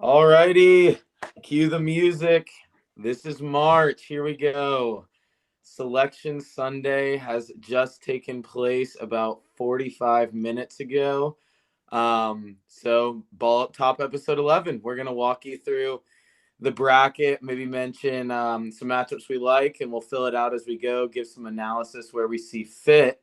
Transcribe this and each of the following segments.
All righty, cue the music. This is March. Here we go. Selection Sunday has just taken place about 45 minutes ago. So ball up top episode 11. We're going to walk you through the bracket, maybe mention some matchups we like, and we'll fill it out as we go, give some analysis where we see fit.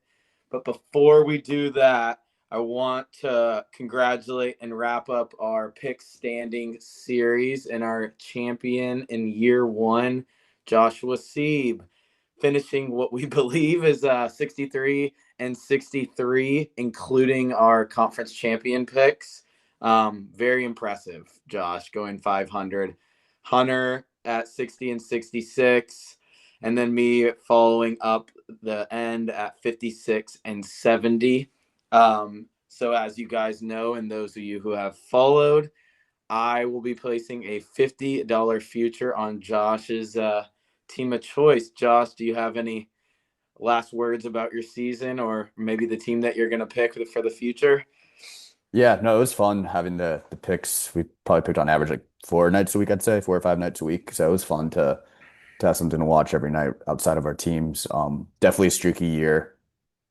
But before we do that, I want to congratulate and wrap up our pick standing series and our champion in year one, Joshua Sieb, finishing what we believe is 63 and 63, including our conference champion picks. Very impressive, Josh, going 500. Hunter at 60 and 66, and then me following up the end at 56 and 70. So as you guys know, and those of you who have followed, I will be placing a $50 future on Josh's team of choice. Josh, do you have any last words about your season or maybe the team that you're going to pick for the future? Yeah, no, it was fun having the picks. We probably picked on average like 4 nights a week, I'd say 4 or 5 nights a week. So it was fun to have something to watch every night outside of our teams. Definitely a streaky year,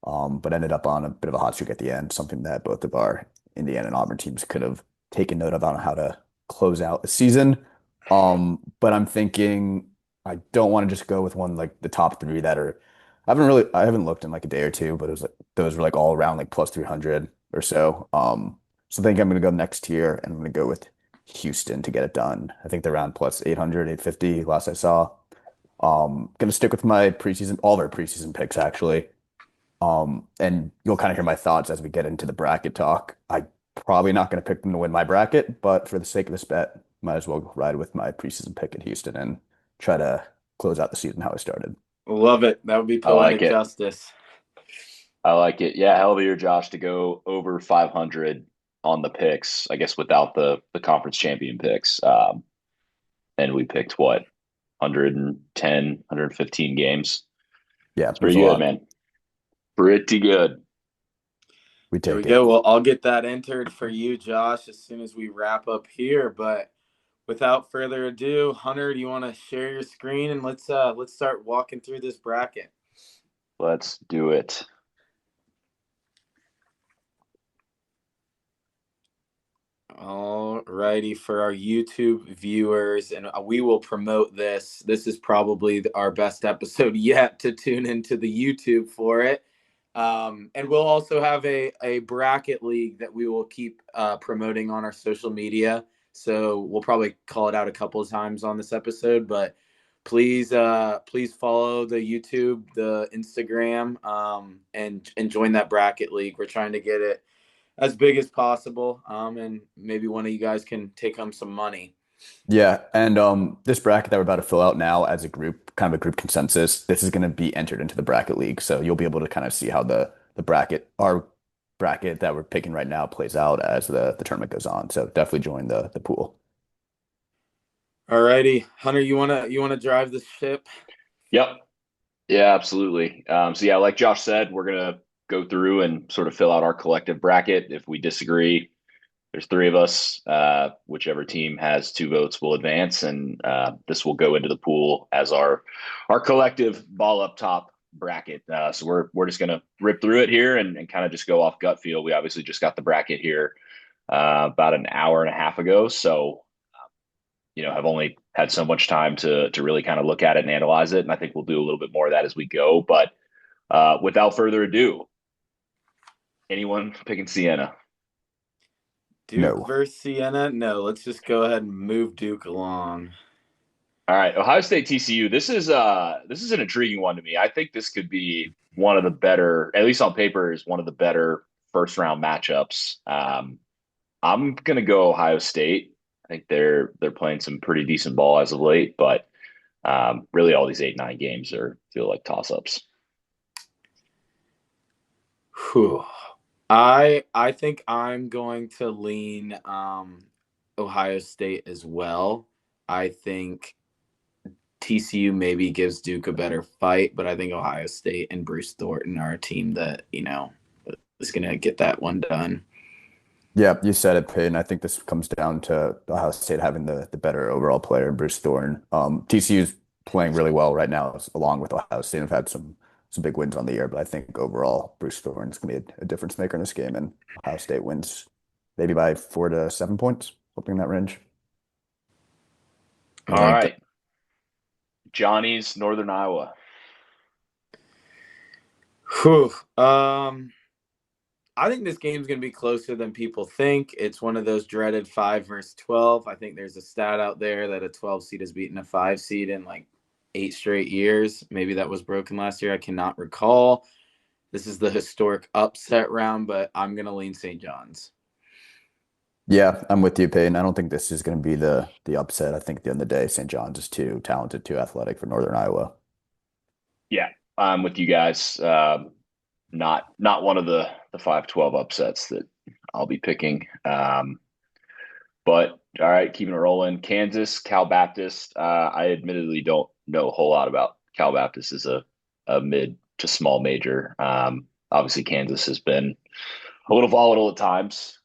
but ended up on a bit of a hot streak at the end, something that both of our Indiana and Auburn teams could have taken note of on how to close out the season. But I'm thinking I don't want to just go with one like the top three that are I haven't looked in like a day or two, but it was like those were like all around like plus 300 or so. So I think I'm gonna go next tier and I'm gonna go with Houston to get it done. I think they're around plus 800, 850 last I saw. Gonna stick with my preseason, all of our preseason picks actually. And you'll kind of hear my thoughts as we get into the bracket talk. I probably not gonna pick them to win my bracket, but for the sake of this bet, might as well ride with my preseason pick in Houston and try to close out the season how I started. Love it. That would be I like poetic it. justice. I like it. Yeah, hell of a year, Josh, to go over 500 on the picks. I guess without the conference champion picks. And we picked what 110, 115 games. Yeah, It's it was pretty a good, lot. man. Pretty good. We There we take it. go. Well, I'll get that entered for you, Josh, as soon as we wrap up here. But without further ado, Hunter, do you want to share your screen and let's start walking through this bracket? Let's do it. All righty, for our YouTube viewers, and we will promote this. This is probably our best episode yet to tune into the YouTube for it. And we'll also have a bracket league that we will keep promoting on our social media. So we'll probably call it out a couple of times on this episode, but please follow the YouTube, the Instagram, and join that bracket league. We're trying to get it as big as possible. And maybe one of you guys can take home some money. Yeah, and this bracket that we're about to fill out now as a group, kind of a group consensus, this is going to be entered into the bracket league. So you'll be able to kind of see how the bracket, our bracket that we're picking right now plays out as the tournament goes on. So definitely join the pool. All righty, Hunter, you wanna drive the ship? Yep. Yeah, absolutely. So yeah, like Josh said, we're gonna go through and sort of fill out our collective bracket. If we disagree, there's three of us. Whichever team has two votes will advance, and this will go into the pool as our collective ball up top bracket. So we're just gonna rip through it here and kind of just go off gut feel. We obviously just got the bracket here about an hour and a half ago, so have only had so much time to really kind of look at it and analyze it, and I think we'll do a little bit more of that as we go. But without further ado, anyone picking Sienna? Duke No. versus Siena? No, let's just go ahead and move Duke along. All right, Ohio State TCU. This is an intriguing one to me. I think this could be one of the better, at least on paper, is one of the better first round matchups. I'm gonna go Ohio State. I think they're playing some pretty decent ball as of late, but really all these 8-9 games feel like toss ups. Whew. I think I'm going to lean Ohio State as well. I think TCU maybe gives Duke a better fight, but I think Ohio State and Bruce Thornton are a team that, is going to get that one done. Yeah, you said it, Payton. I think this comes down to Ohio State having the better overall player, Bruce Thorne. TCU's playing really well right now, along with Ohio State. Have had some big wins on the year, but I think overall Bruce Thorne's going to be a difference maker in this game, and Ohio State wins maybe by 4 to 7 points, something in that range. I All like that. right. Johnny's Northern Iowa. Whew. I think this game's going to be closer than people think. It's one of those dreaded 5 versus 12. I think there's a stat out there that a 12 seed has beaten a 5 seed in like 8 straight years. Maybe that was broken last year. I cannot recall. This is the historic upset round, but I'm going to lean St. John's. Yeah, I'm with you, Payton. I don't think this is going to be the upset. I think at the end of the day, St. John's is too talented, too athletic for Northern Iowa. Yeah, I'm with you guys. Not one of the 5-12 upsets that I'll be picking. But all right, keeping it rolling. Kansas, Cal Baptist. I admittedly don't know a whole lot about Cal Baptist as a mid to small major. Obviously, Kansas has been a little volatile at times.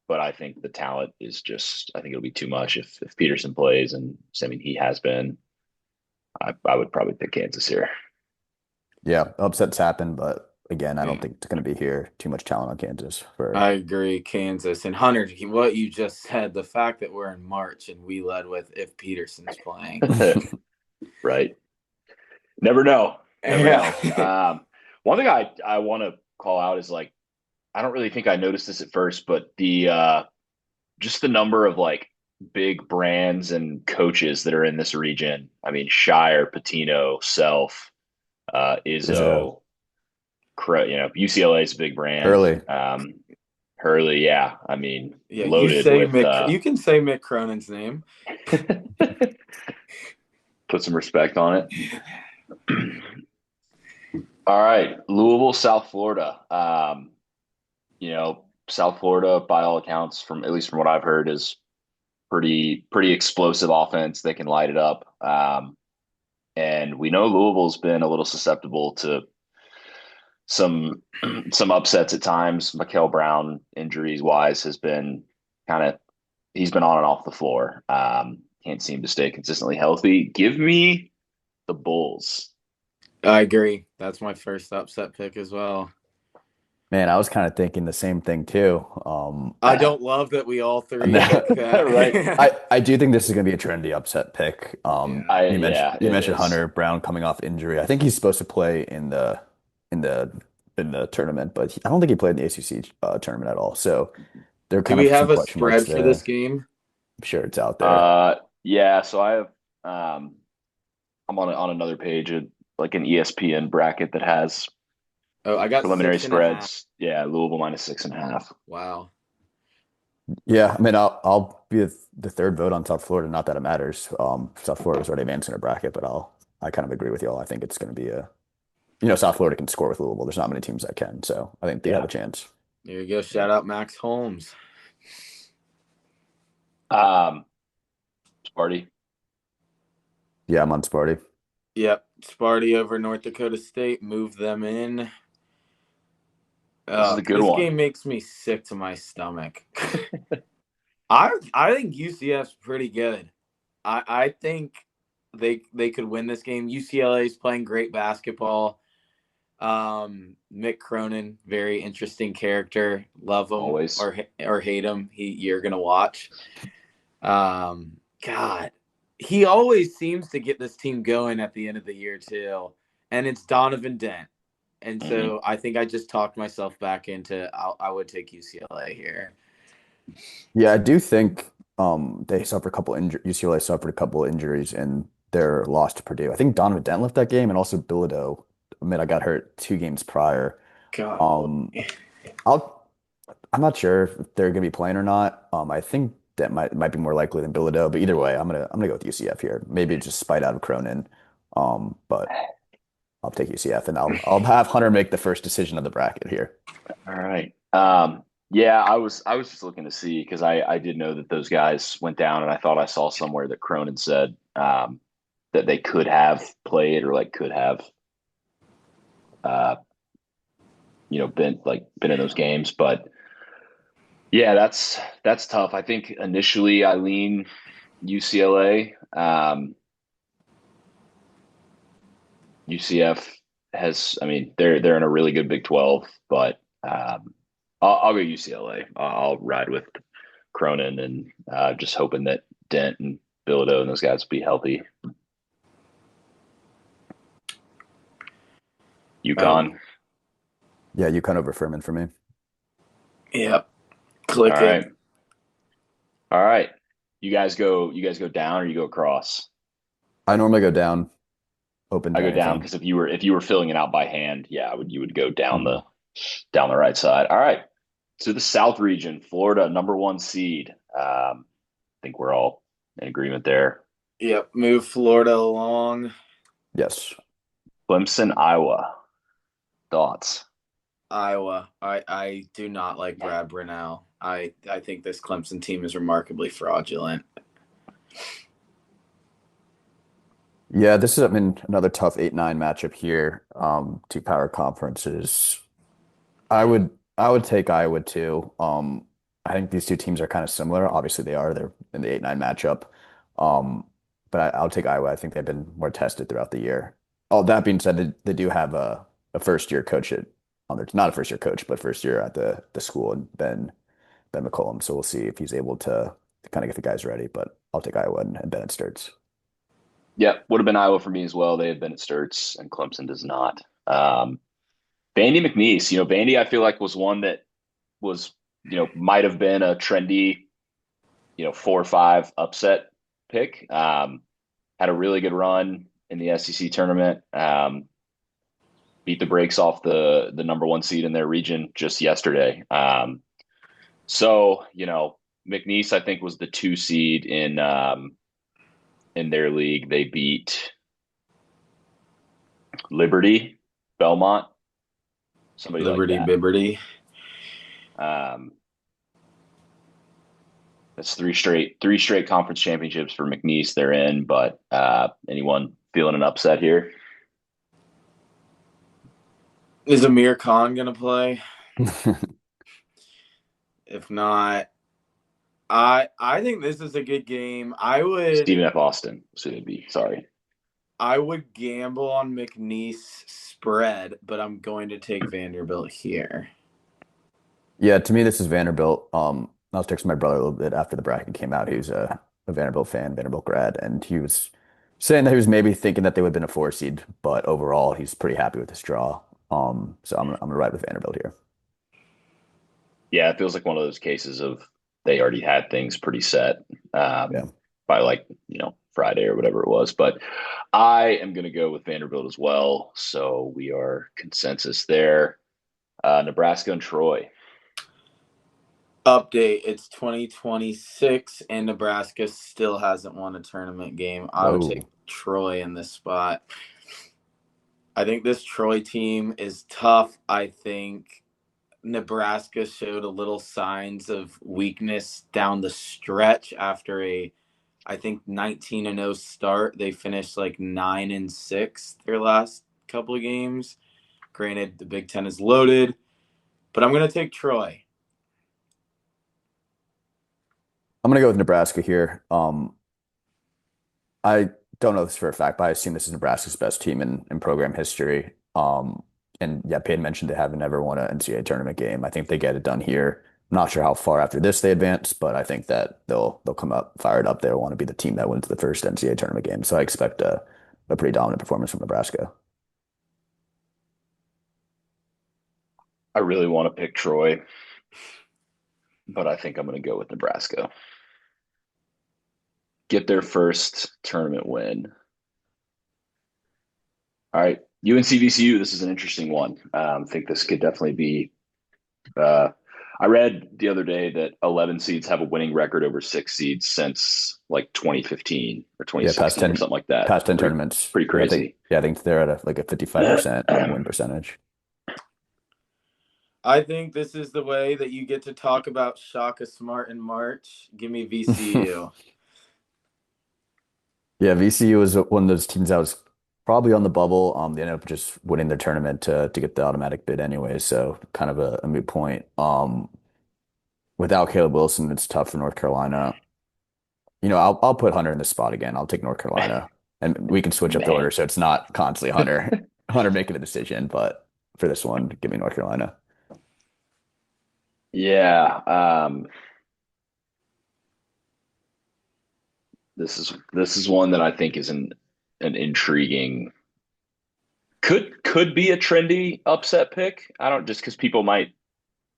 But I think the talent is just, I think it'll be too much if Peterson plays, and I mean, he has been. I would probably pick Kansas here. Yeah, upsets happen, but again, I don't Yeah, think it's going to be here. Too much talent on Kansas for. I agree. Kansas. And Hunter, what you just said, the fact that we're in March and we led with if Peterson's playing. Right. Never know. Never Yeah. know. One thing I want to call out is like, I don't really think I noticed this at first, but the just the number of like big brands and coaches that are in this region. I mean, Shire, Patino, Self, There's a Izzo, UCLA is a big brand. Hurley. Hurley, yeah. I mean, Yeah, loaded with You can say Mick Cronin's name. put some respect on it. All right, Louisville, South Florida. South Florida, by all accounts, from at least from what I've heard, is pretty explosive offense. They can light it up. And we know Louisville's been a little susceptible to some upsets at times. Mikael Brown, injuries wise, has been kind of he's been on and off the floor. Can't seem to stay consistently healthy. Give me the Bulls. I agree. That's my first upset pick as well. Man, I was kind of thinking the same thing too. I don't love that we all three pick that. Right. I do think this is going to be a trendy upset pick. Yeah. You It mentioned is. Hunter Brown coming off injury. I think he's supposed to play in the in the tournament, but I don't think he played in the ACC tournament at all. So there are Do kind we of some have a question marks spread for this there. game? I'm sure it's out there. Yeah. So I have I'm on another page, like an ESPN bracket that has Oh, I got preliminary 6.5. spreads. Yeah, Louisville -6.5. Wow. Yeah, I mean, I'll be the third vote on South Florida. Not that it matters. South Florida was already advanced in a bracket, but I kind of agree with y'all. I think it's going to be South Florida can score with Louisville. There's not many teams that can, so I think they have Yeah. a chance. There you go. Shout out Max Holmes. Sparty. Yeah, I'm on Sparty. Yep. Sparty over North Dakota State. Move them in. This is a good This one. game makes me sick to my stomach. I think UCF's pretty good. I think they could win this game. UCLA is playing great basketball. Mick Cronin, very interesting character. Love him Always. or hate him. You're gonna watch. God, he always seems to get this team going at the end of the year too, and it's Donovan Dent. And so I think I just talked myself back into I would take UCLA here. Yeah, I do think they suffered a couple UCLA suffered a couple injuries in their loss to Purdue. I think Donovan Dent left that game, and also Bilodeau. I mean, I got hurt 2 games prior. God, Um, I'll I'm not sure if they're gonna be playing or not. I think that might be more likely than Bilodeau, but either way, I'm gonna go with UCF here. Maybe just spite out of Cronin. But I'll take UCF, and I'll have Hunter make the first decision of the bracket here. All right. Yeah, I was just looking to see because I did know that those guys went down, and I thought I saw somewhere that Cronin said that they could have played or like could have been in those games. But Yeah, that's tough. I think initially I lean UCLA. UCF has, I mean, they're in a really good Big 12, but I'll go UCLA. I'll ride with Cronin and just hoping that Dent and Bilodeau and those guys will be healthy. Um, UConn. Yeah, UConn over Furman for me. yep. All Click it. right. All right. You guys go down or you go across? I normally go down, open I to go down anything. because if you were filling it out by hand, yeah, you would go down Mhm. the right side. All right. To the South region, Florida, number one seed. I think we're all in agreement there. Yep. Move Florida along. Yes. Clemson, Iowa. Thoughts? Iowa. I do not like Brad Brunell. I think this Clemson team is remarkably fraudulent. Yeah, this is, I mean, another tough 8-9 matchup here. Two power conferences. I would take Iowa too. I think these two teams are kind of similar. Obviously, they are. They're in the 8-9 matchup. Um, but I'll take Iowa. I think they've been more tested throughout the year. All that being said, they do have a first year coach on their not a first year coach, but first year at the school, and Ben McCollum. So we'll see if he's able to kind of get the guys ready. But I'll take Iowa and Bennett Sturts. Yep, would have been Iowa for me as well. They have been at Sturts, and Clemson does not. Vandy McNeese, Vandy, I feel like was one that was, might have been a trendy, 4 or 5 upset pick. Had a really good run in the SEC tournament. Beat the brakes off the number one seed in their region just yesterday. So McNeese, I think, was the 2 seed in their league. They beat Liberty, Belmont, somebody like Liberty that. Bibberty. Um, that's three straight conference championships for McNeese they're in. But anyone feeling an upset here? Is Amir Khan gonna play? If not, I think this is a good game. Stephen F. Austin, so it'd be sorry. I would gamble on McNeese spread, but I'm going to take Vanderbilt here. Yeah, to me, this is Vanderbilt. I was texting my brother a little bit after the bracket came out. He was a Vanderbilt fan, Vanderbilt grad, and he was saying that he was maybe thinking that they would have been a 4 seed, but overall, he's pretty happy with this draw. So I'm gonna ride with Vanderbilt here. Yeah, it feels like one of those cases of they already had things pretty set Yeah. by like Friday or whatever it was. But I am going to go with Vanderbilt as well. So we are consensus there. Nebraska and Troy. Update, it's 2026 and Nebraska still hasn't won a tournament game. I would take Whoa. Troy in this spot. I think this Troy team is tough. I think Nebraska showed a little signs of weakness down the stretch after I think 19-0 start. They finished like 9-6 their last couple of games. Granted, the Big Ten is loaded, but I'm going to take Troy. I'm gonna go with Nebraska here. I don't know this for a fact, but I assume this is Nebraska's best team in program history. And yeah, Payton mentioned they haven't ever won an NCAA tournament game. I think they get it done here. I'm not sure how far after this they advance, but I think that they'll come up fired up. They'll want to be the team that wins the first NCAA tournament game. So I expect a pretty dominant performance from Nebraska. I really want to pick Troy, but I think I'm going to go with Nebraska. Get their first tournament win. All right. UNC-VCU, this is an interesting one. I think this could definitely be. I read the other day that 11 seeds have a winning record over 6 seeds since like 2015 or Yeah, 2016 or something like that. past 10 Pretty, tournaments. pretty crazy. I think they're at like a 55% win percentage. I think this is the way that you get to talk about Shaka Smart in March. Give me VCU. Yeah, VCU was one of those teams that was probably on the bubble. They ended up just winning their tournament to get the automatic bid anyway, so kind of a moot point. without Caleb Wilson, it's tough for North Carolina. I'll put Hunter in this spot again. I'll take North Carolina, and we can switch up the Man. order so it's not constantly Hunter making a decision. But for this one, give me North Carolina. Yeah. This is one that I think is an intriguing could be a trendy upset pick. I don't just because people might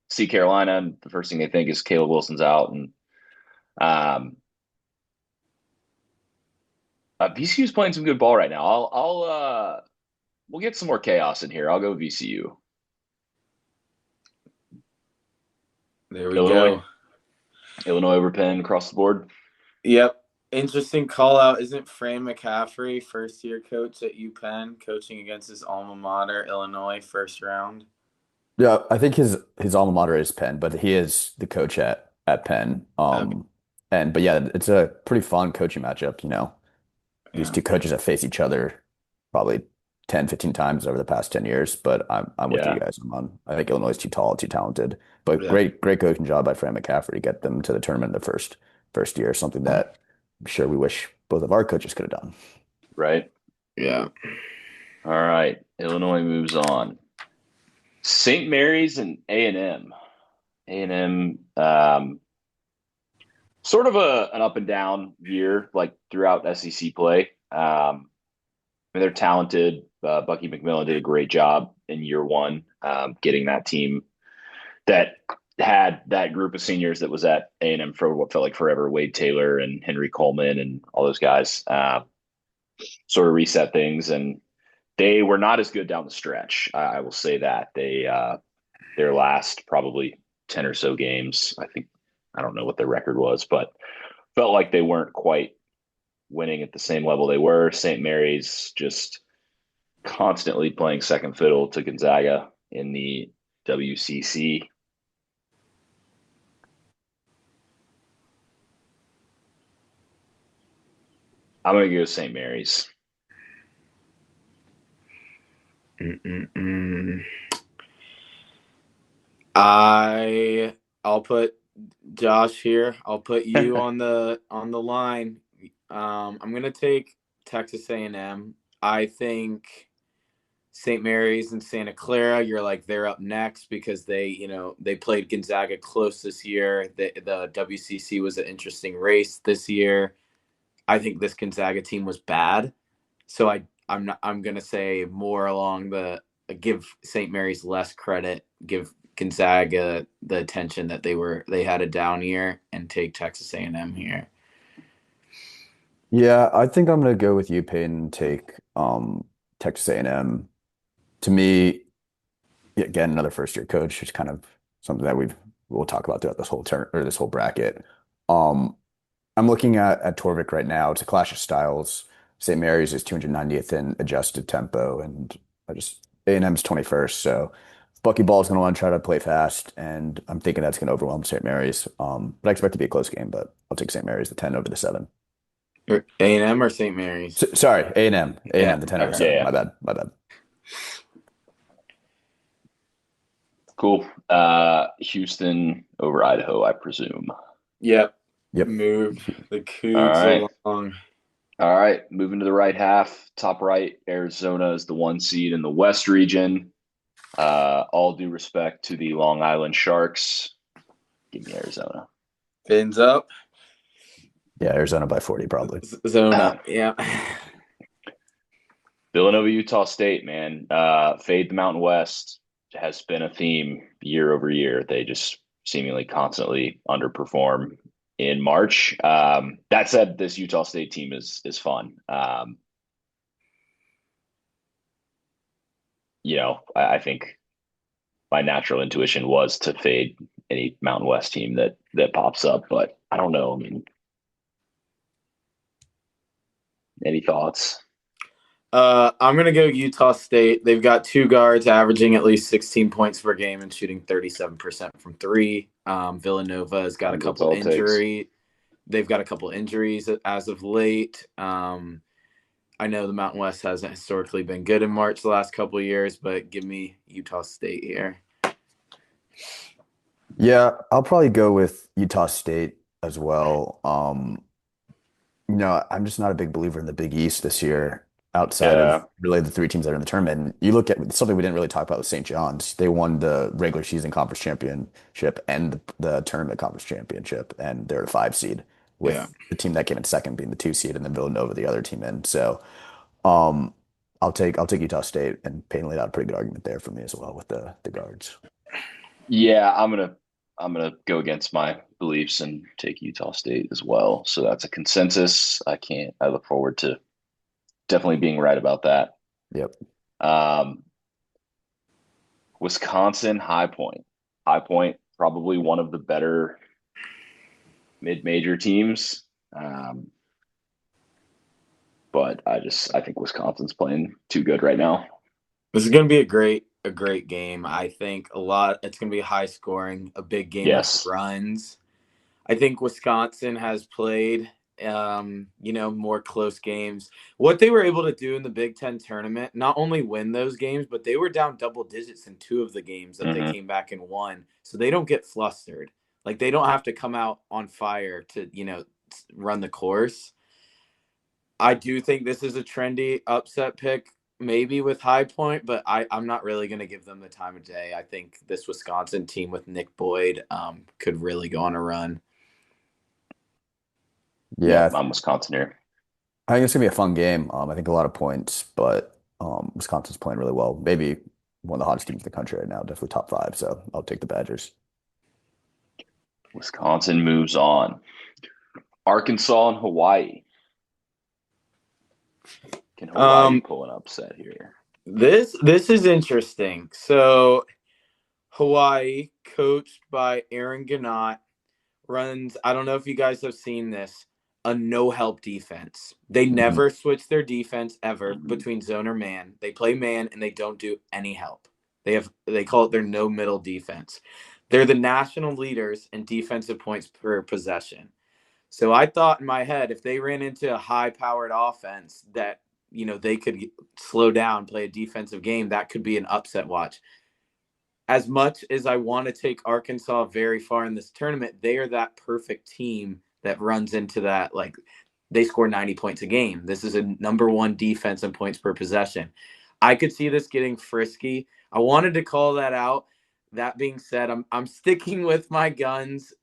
see Carolina and the first thing they think is Caleb Wilson's out and um VCU's playing some good ball right now. I'll we'll get some more chaos in here. I'll go VCU. There we Illinois. go. Illinois over Penn across the board. Yep. Interesting call out. Isn't Fran McCaffrey first year coach at UPenn, coaching against his alma mater, Illinois, first round? Yeah, I think his alma mater is Penn, but he is the coach at Penn. Okay. But yeah, it's a pretty fun coaching matchup. These Yeah. two coaches have faced each other probably 10, 15 times over the past 10 years, but I'm with you Yeah, guys. I think Illinois is too tall, too talented. But Yeah. great coaching job by Fran McCaffrey to get them to the tournament in the first year, something that I'm sure we wish both of our coaches could have done. right. Yeah. All right. Illinois moves on. St. Mary's and A&M. A&M sort of an up and down year, like throughout SEC play. They're talented. Bucky McMillan did a great job in year one, getting that team that had that group of seniors that was at A&M for what felt like forever. Wade Taylor and Henry Coleman and all those guys sort of reset things, and they were not as good down the stretch. I will say that their last probably 10 or so games, I don't know what their record was, but felt like they weren't quite winning at the same level they were. St. Mary's just constantly playing second fiddle to Gonzaga in the WCC. I'm going to go St. Mary's. Mm-mm-mm. I'll put Josh here. I'll put you on the line. I'm gonna take Texas A&M. I think St. Mary's and Santa Clara, they're up next because they played Gonzaga close this year. The WCC was an interesting race this year. I think this Gonzaga team was bad, so I'm gonna say more along the give St. Mary's less credit, give Gonzaga the attention that they had a down year, and take Texas A&M here. Yeah, I think I'm gonna go with you, Payton, and take Texas A&M. To me, again, another first year coach, which is kind of something that we'll talk about throughout this whole turn or this whole bracket. Um, I'm looking at Torvik right now. It's a clash of styles. St. Mary's is 290th in adjusted tempo, and A&M's 21st. So Bucky Ball's going to want to try to play fast, and I'm thinking that's going to overwhelm St. Mary's. But I expect it to be a close game, but I'll take St. Mary's the 10 over the 7. A&M or St. Mary's? Sorry, A&M, Yeah. A&M the 10 over Okay. 7. Yeah. My bad. Cool. Houston over Idaho, I presume. Yep. Yep. Move the All Cougs right. along. All right. Moving to the right half. Top right, Arizona is the 1 seed in the West region. All due respect to the Long Island Sharks. Give me Arizona. Fins up. Yeah, Arizona by 40 probably. Zone up. Yeah. Villanova, Utah State, man. Fade the Mountain West has been a theme year over year. They just seemingly constantly underperform in March. That said, this Utah State team is fun. I think my natural intuition was to fade any Mountain West team that pops up, but I don't know. I mean, any thoughts? I'm going to go Utah State. They've got two guards averaging at least 16 points per game and shooting 37% from three. Villanova has got a couple injuries. They've got a couple injuries as of late. I know the Mountain West hasn't historically been good in March the last couple of years, but give me Utah State here. Yeah, I'll probably go with Utah State as well. I'm just not a big believer in the Big East this year, outside of Yeah. really the three teams that are in the tournament. And you look at something we didn't really talk about with St. John's. They won the regular season conference championship and the tournament conference championship, and they're a 5 seed, Yeah. with the team that came in second being the 2 seed, and then Villanova the other team in. So, um, I'll take Utah State, and Payton laid out a pretty good argument there for me as well with the guards. Yeah, I'm gonna go against my beliefs and take Utah State as well. So that's a consensus. I look forward to definitely being right about that. Yep. Um, Wisconsin High Point. High Point, probably one of the better mid-major teams. Um, but I think Wisconsin's playing too good right now. This is going to be a great game. I think it's going to be high scoring, a big game with Yes. runs. I think Wisconsin has played, more close games. What they were able to do in the Big Ten tournament, not only win those games, but they were down double digits in two of the games that they Hmm. came back and won. So they don't get flustered. Like they don't have to come out on fire to, run the course. I do think this is a trendy upset pick, maybe with High Point, but I'm not really going to give them the time of day. I think this Wisconsin team with Nick Boyd could really go on a run. Yep, Yeah, I'm Wisconsin here. I think it's gonna be a fun game. I think a lot of points, but Wisconsin's playing really well. Maybe one of the hottest teams in the country right now, definitely top five. So I'll take the Badgers. Wisconsin moves on. Arkansas and Hawaii. Can Hawaii Um, pull an upset here? this is interesting. So Hawaii, coached by Aaron Gannett, runs. I don't know if you guys have seen this. A no help defense. They Hmm. never switch their defense ever Hmm. between zone or man. They play man and they don't do any help. They call it their no middle defense. They're the national leaders in defensive points per possession. So I thought in my head, if they ran into a high powered offense that, they could slow down, play a defensive game, that could be an upset watch. As much as I want to take Arkansas very far in this tournament, they are that perfect team that runs into that. Like they score 90 points a game. This is a number one defense in points per possession. I could see this getting frisky. I wanted to call that out. That being said, I'm sticking with my guns.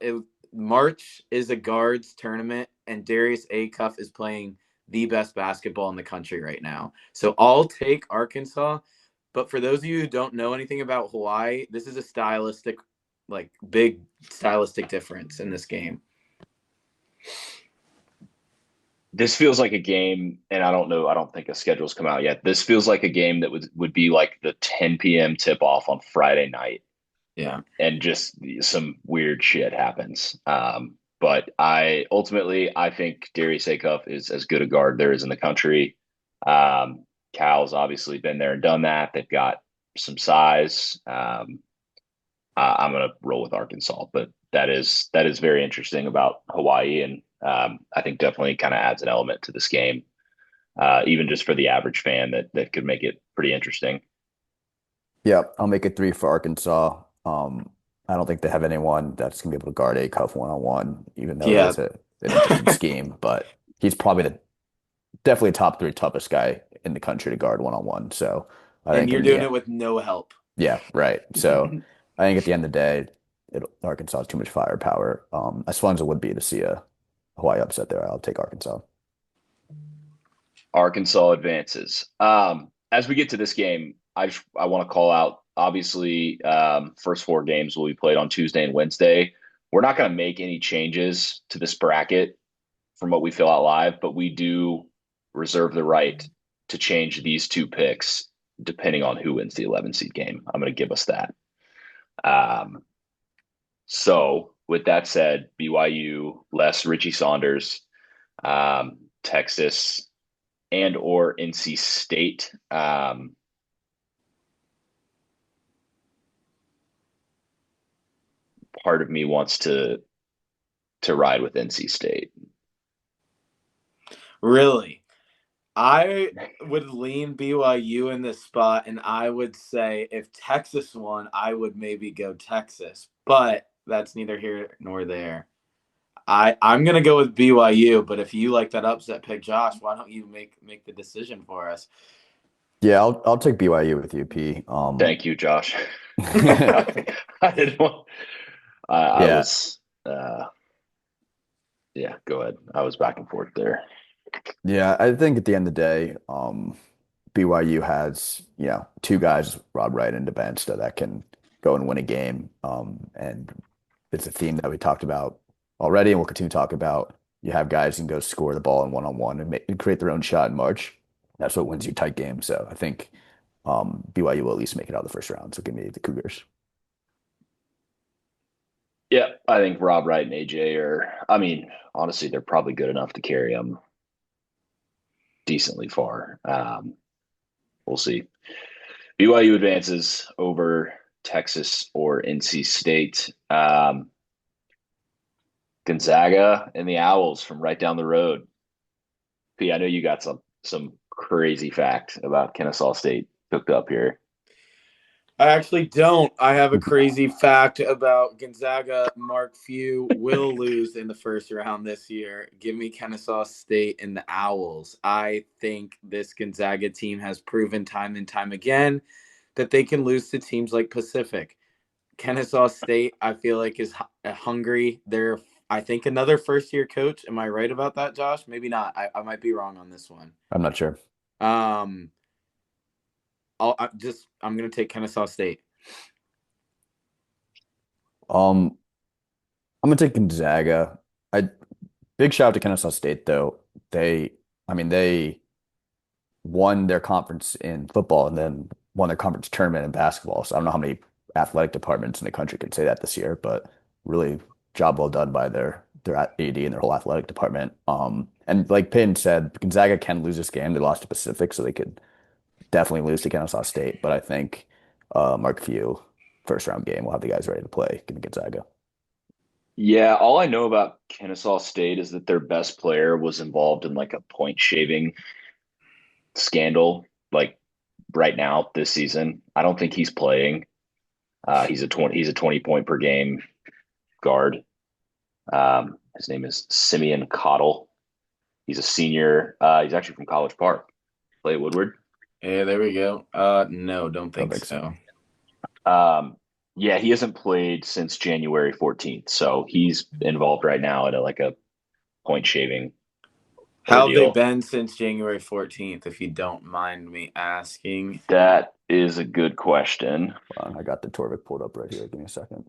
March is a guards tournament, and Darius Acuff is playing the best basketball in the country right now. So I'll take Arkansas. But for those of you who don't know anything about Hawaii, this is a big stylistic difference in this game. This feels like a game, and I don't know. I don't think a schedule's come out yet. This feels like a game that would be like the 10 p.m. tip off on Friday night, Yeah. and just some weird shit happens. But I think Darius Acuff is as good a guard there is in the country. Cal's obviously been there and done that. They've got some size. I'm going to roll with Arkansas, but that is very interesting about Hawaii, and I think definitely kind of adds an element to this game, even just for the average fan that could make it pretty interesting. Yeah, I'll make it three for Arkansas. I don't think they have anyone that's gonna be able to guard Acuff one-on-one, even though it Yeah. is an interesting scheme. But he's probably definitely top three toughest guy in the country to guard one-on-one. So I And think you're in the doing end, it with no help. yeah, right. So I think at the end of the day, Arkansas has too much firepower. As fun as it would be to see a Hawaii upset there, I'll take Arkansas. Arkansas advances. As we get to this game, I want to call out obviously first four games will be played on Tuesday and Wednesday. We're not going to make any changes to this bracket from what we fill out live, but we do reserve the right to change these two picks depending on who wins the 11 seed game. I'm going to give us that. Um, so with that said, BYU, less Richie Saunders, Texas, and or NC State. Part of me wants to ride with NC State. Really? I would lean BYU in this spot, and I would say if Texas won, I would maybe go Texas. But that's neither here nor there. I'm gonna go with BYU, but if you like that upset pick, Josh, why don't you make the decision for us? Yeah, I'll take BYU with you, P. Thank you, Josh. I didn't want. I Yeah, was. Yeah, go ahead. I was back and forth there. yeah. I think at the end of the day, BYU has, two guys, Rob Wright and DeBansta, that can go and win a game. And it's a theme that we talked about already, and we'll continue to talk about. You have guys who can go score the ball in one-on-one and create their own shot in March. That's what wins you tight games. So I think BYU will at least make it out of the first round. So give me the Cougars. Yeah, I think Rob Wright and AJ are. I mean, honestly, they're probably good enough to carry them decently far. We'll see. BYU advances over Texas or NC State. Gonzaga and the Owls from right down the road. P, I know you got some crazy fact about Kennesaw State cooked up here. I actually don't. I have a crazy fact about Gonzaga. Mark Few will lose in the first round this year. Give me Kennesaw State and the Owls. I think this Gonzaga team has proven time and time again that they can lose to teams like Pacific. Kennesaw State, I feel like, is hungry. They're, I think, another first-year coach. Am I right about that, Josh? Maybe not. I might be wrong on this one. I'm not sure. Um, I'm gonna take Kennesaw State. Um, I'm gonna take Gonzaga. I Big shout out to Kennesaw State though. They won their conference in football and then won their conference tournament in basketball. So I don't know how many athletic departments in the country could say that this year, but really job well done by their AD and their whole athletic department. And like Payton said, Gonzaga can lose this game. They lost to Pacific, so they could definitely lose to Kennesaw State. But I think Mark Few, first round game, will have the guys ready to play. Give me Gonzaga. Yeah, all I know about Kennesaw State is that their best player was involved in like a point shaving scandal, like right now this season. I don't think he's playing. He's a 20 point per game guard. His name is Simeon Cottle. He's a senior. He's actually from College Park. Play at Woodward. Yeah, there we go. No, don't Don't think think so. so. Yeah, he hasn't played since January 14th, so he's involved right now in a point shaving How have they ordeal. been since January 14th, if you don't mind me asking? That is a good question. I got the Torvik pulled up right here. Give me a second.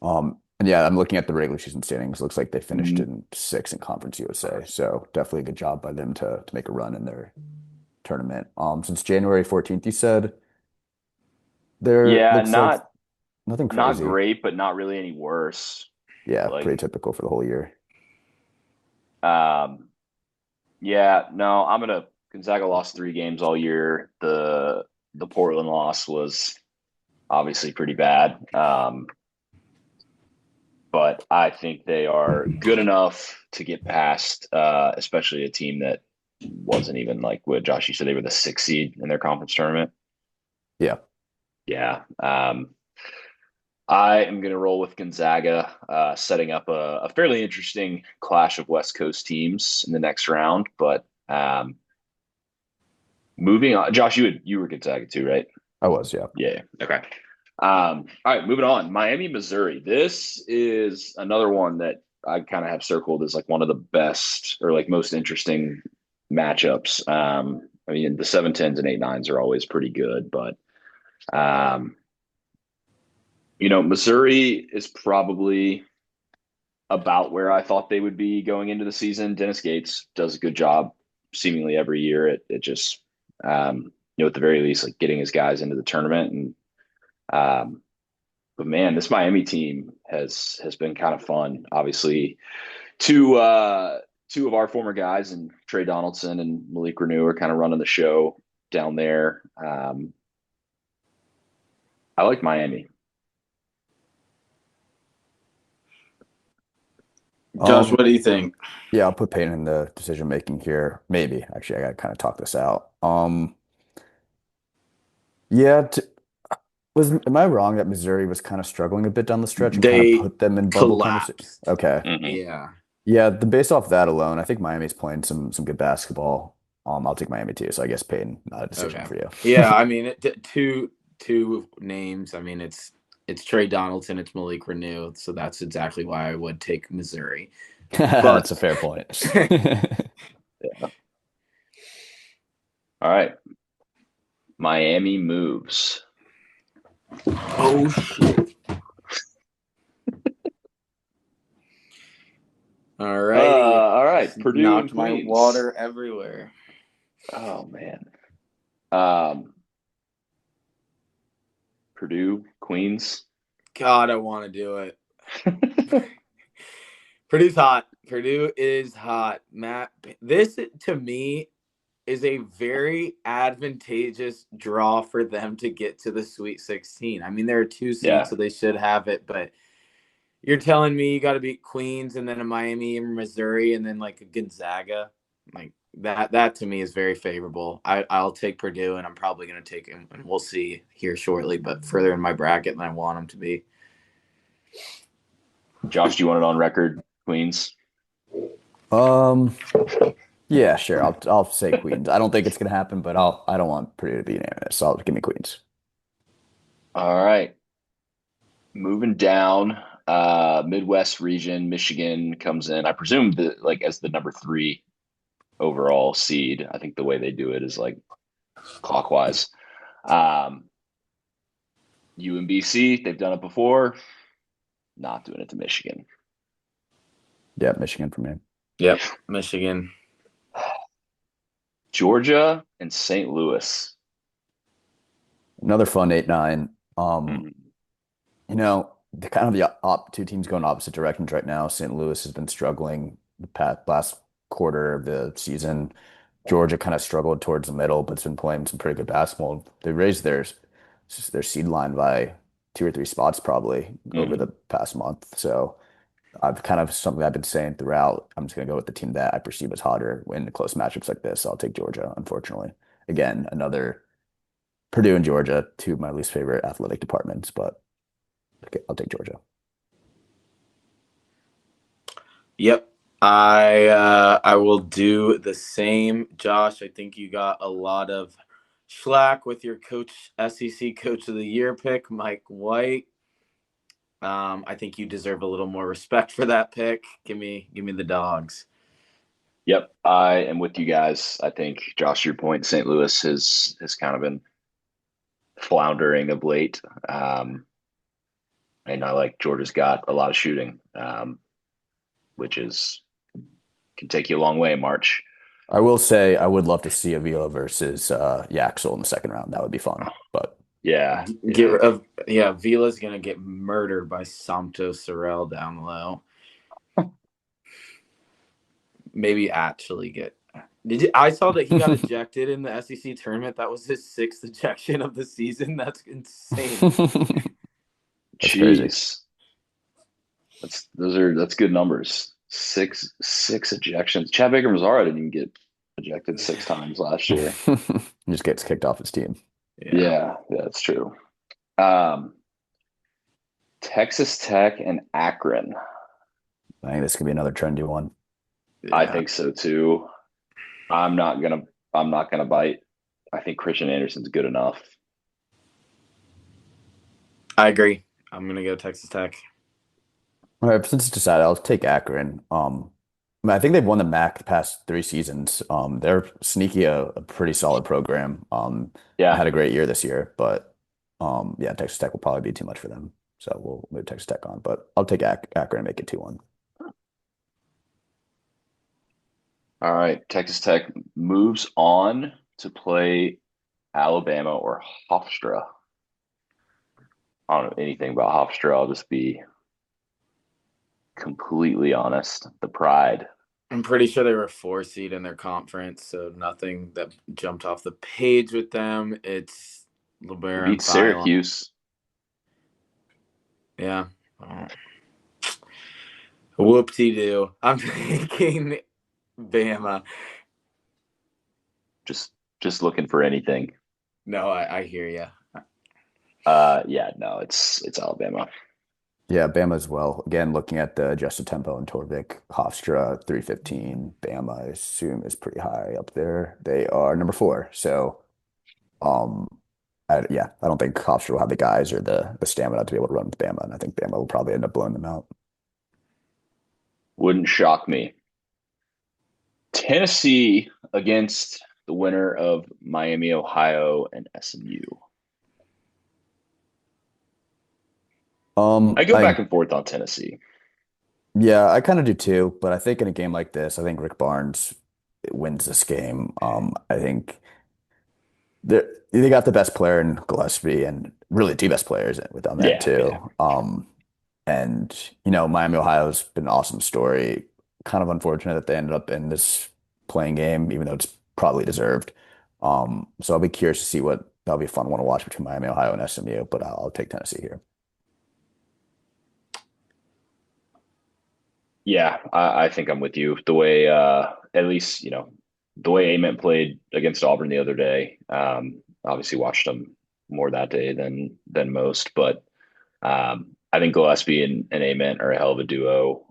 And yeah, I'm looking at the regular season standings. Looks like they finished in 6th in Conference USA. So definitely a good job by them to make a run in their tournament. Since January 14th, you said there Yeah, looks like not nothing not crazy. great, but not really any worse. Yeah, pretty Like, typical for the whole year. um, yeah, no, I'm gonna Gonzaga lost 3 games all year. The Portland loss was obviously pretty bad. But I think they are good enough to get past, especially a team that wasn't even like what Josh, you said they were the 6th seed in their conference tournament. Yeah. Yeah. I am going to roll with Gonzaga, setting up a fairly interesting clash of West Coast teams in the next round. But moving on, Josh, you were Gonzaga too, right? I was, yeah. Yeah. Okay. All right, moving on. Miami, Missouri. This is another one that I kind of have circled as like one of the best or like most interesting matchups. I mean, the 7-10s and 8-9s are always pretty good, but um, Missouri is probably about where I thought they would be going into the season. Dennis Gates does a good job seemingly every year. It just at the very least, like getting his guys into the tournament and but man, this Miami team has been kind of fun. Obviously, two of our former guys and Trey Donaldson and Malik Renew are kind of running the show down there. I like Miami. Josh, what do you think? Yeah, I'll put Payton in the decision making here. Maybe. Actually, I gotta kind of talk this out. Yeah, Am I wrong that Missouri was kind of struggling a bit down the stretch and kind of They put them in bubble conversation? collapsed. Okay. Hmm. Yeah. Yeah, based off that alone, I think Miami's playing some good basketball. I'll take Miami too. So I guess Payton, not a decision Okay. for you. Yeah. I mean, two names. I mean, it's Trey Donaldson. It's Malik Renew. So that's exactly why I would take Missouri. That's a But fair point. All right. Miami moves. oh shit! All righty. All right. Just Purdue and knocked my Queens. water everywhere. Oh man. Um, Purdue, Queens. God, I want to do it. Purdue's hot. Purdue is hot. Matt, this to me is a very advantageous draw for them to get to the Sweet 16. I mean, there are two seeds, Yeah. so they should have it, but you're telling me you got to beat Queens and then a Miami and Missouri and then like a Gonzaga. Like that to me is very favorable. I'll take Purdue and I'm probably going to take him and we'll see here shortly, but further in my bracket than I want them to be. Josh, do you want it on record, Queens? Um, yeah, sure. I'll say Queens. I don't think it's gonna happen, but I don't want Purdue to be unanimous. So I'll give me Queens. All right. Moving down, Midwest region, Michigan comes in. I presume that like as the number three overall seed. I think the way they do it is like clockwise. Um, UMBC, they've done it before. Not doing it to Michigan. Yeah, Michigan for me. Yep, Michigan. Georgia and St. Louis. Another fun 8-9. Mhm. The kind of two teams going opposite directions right now. St. Louis has been struggling the last quarter of the season. Georgia kind of struggled towards the middle, but it's been playing some pretty good basketball. They raised their seed line by 2 or 3 spots probably over the Mhm. past month. So I've kind of something I've been saying throughout. I'm just gonna go with the team that I perceive as hotter in close matchups like this. I'll take Georgia, unfortunately. Again, another Purdue and Georgia, two of my least favorite athletic departments, but okay, I'll take Georgia. Yep. I will do the same. Josh, I think you got a lot of slack with your SEC Coach of the Year pick, Mike White. I think you deserve a little more respect for that pick. Give me the dogs. Yep, I am with you guys. I think Josh, your point, St. Louis has kind of been floundering of late. And I like Georgia's got a lot of shooting, which is can take you a long way in March. I will say I would love to see Avila versus Yaxel in the second round. That would be fun. But Yeah, Get yeah. rid of yeah. Vila's gonna get murdered by Santo Sorel down low. Maybe actually get. I saw that he got that's ejected in the SEC tournament. That was his 6th ejection of the season. That's insane. crazy. Jeez, that's good numbers. Six ejections. Chad Baker Mazara didn't even get ejected 6 times last year. He just gets kicked off his team. Yeah. Yeah, that's true. Um, Texas Tech and Akron. I think this could be another trendy one. I Yeah. think so too. I'm not gonna I'm not gonna bite. I think Christian Anderson's good enough. I agree. I'm gonna go Texas Tech. All right, since it's decided, I'll take Akron. I think they've won the MAC the past 3 seasons. They're sneaky a pretty solid program. Had Yeah. a great year this year, but yeah, Texas Tech will probably be too much for them. So we'll move Texas Tech on, but I'll take Akron and make it 2-1. All right. Texas Tech moves on to play Alabama or Hofstra. I don't know anything about Hofstra. I'll just be completely honest. The Pride. I'm pretty sure they were a 4 seed in their conference, so nothing that jumped off the page with them. It's They LeBaron beat Philon. Syracuse. Yeah. Oh. Whoop-de-doo. I'm taking Bama. Just looking for anything. No, I hear you. Yeah, no, it's Alabama. Yeah, Bama as well. Again, looking at the adjusted tempo and Torvik, Hofstra 315. Bama, I assume, is pretty high up there. They are number four. So, um, yeah, I don't think Hofstra will have the guys or the stamina to be able to run with Bama, and I think Bama will probably end up blowing them out. Wouldn't shock me. Tennessee against the winner of Miami, Ohio, and SMU. I go I back and forth on Tennessee. Yeah, I kind of do too, but I think in a game like this, I think Rick Barnes wins this game. I think they they got the best player in Gillespie and really the best players with on there Yeah, yeah. too. And Miami, Ohio's been an awesome story. Kind of unfortunate that they ended up in this playing game, even though it's probably deserved. So I'll be curious to see what that'll be a fun one to watch between Miami, Ohio, and SMU, but I'll take Tennessee here. Yeah, I think I'm with you. The way, at least, the way Ament played against Auburn the other day. Obviously watched them more that day than most, but I think Gillespie and Ament are a hell of a duo.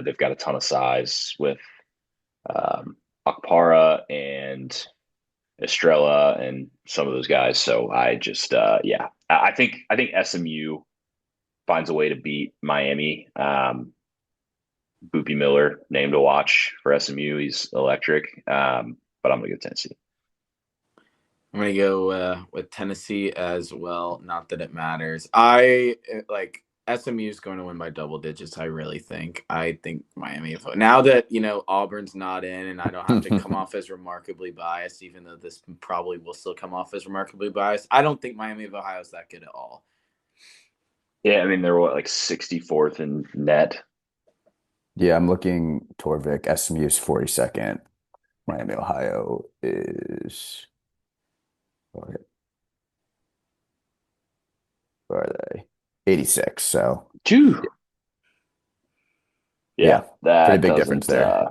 They've got a ton of size with Akpara and Estrella and some of those guys. So I just, yeah, I think SMU finds a way to beat Miami. Boopy Miller, name to watch for SMU. He's electric. But I'm gonna go Tennessee. I'm gonna go with Tennessee as well. Not that it matters. I like SMU is going to win by double digits. I really think. I think Miami. Now that Auburn's not in, and I don't have to come off as remarkably biased, even though this probably will still come off as remarkably biased. I don't think Miami of Ohio is that good at all. Yeah, I mean they're what, like 64th in net. Yeah, I'm looking Torvik. SMU is 42nd. Miami, Ohio is where are they? 86. So Two. yeah, Yeah, pretty that big difference doesn't. there.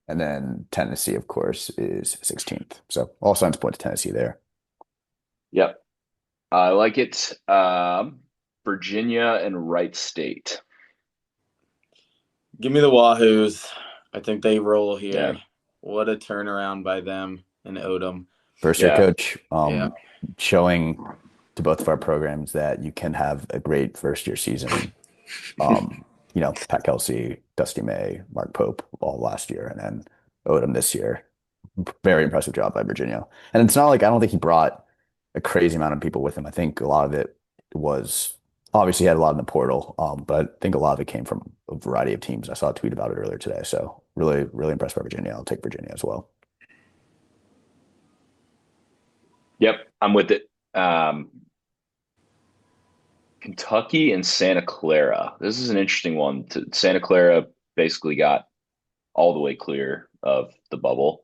And then Tennessee, of course, is 16th. So all signs point to Tennessee there. Yep, I like it. Virginia and Wright State. Give me the Wahoos. I think they roll Yeah, here. What a turnaround by them and Odom. First year yeah, coach, Yeah. showing to both of our programs that you can have a great first year season. Pat Kelsey, Dusty May, Mark Pope all last year, and then Odom this year. Very impressive job by Virginia. And it's not like I don't think he brought a crazy amount of people with him. I think a lot of it was obviously he had a lot in the portal, but I think a lot of it came from a variety of teams. I saw a tweet about it earlier today. So really, really impressed by Virginia. I'll take Virginia as well. yep. I'm with it. Kentucky and Santa Clara. This is an interesting one. Santa Clara basically got all the way clear of the bubble.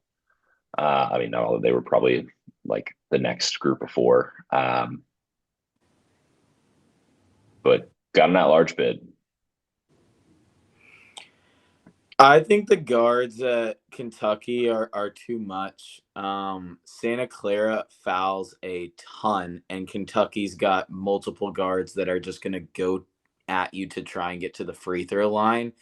I mean, no, they were probably like the next group of four, but got an at-large bid. I think the guards at Kentucky are too much. Santa Clara fouls a ton, and Kentucky's got multiple guards that are just going to go at you to try and get to the free throw line.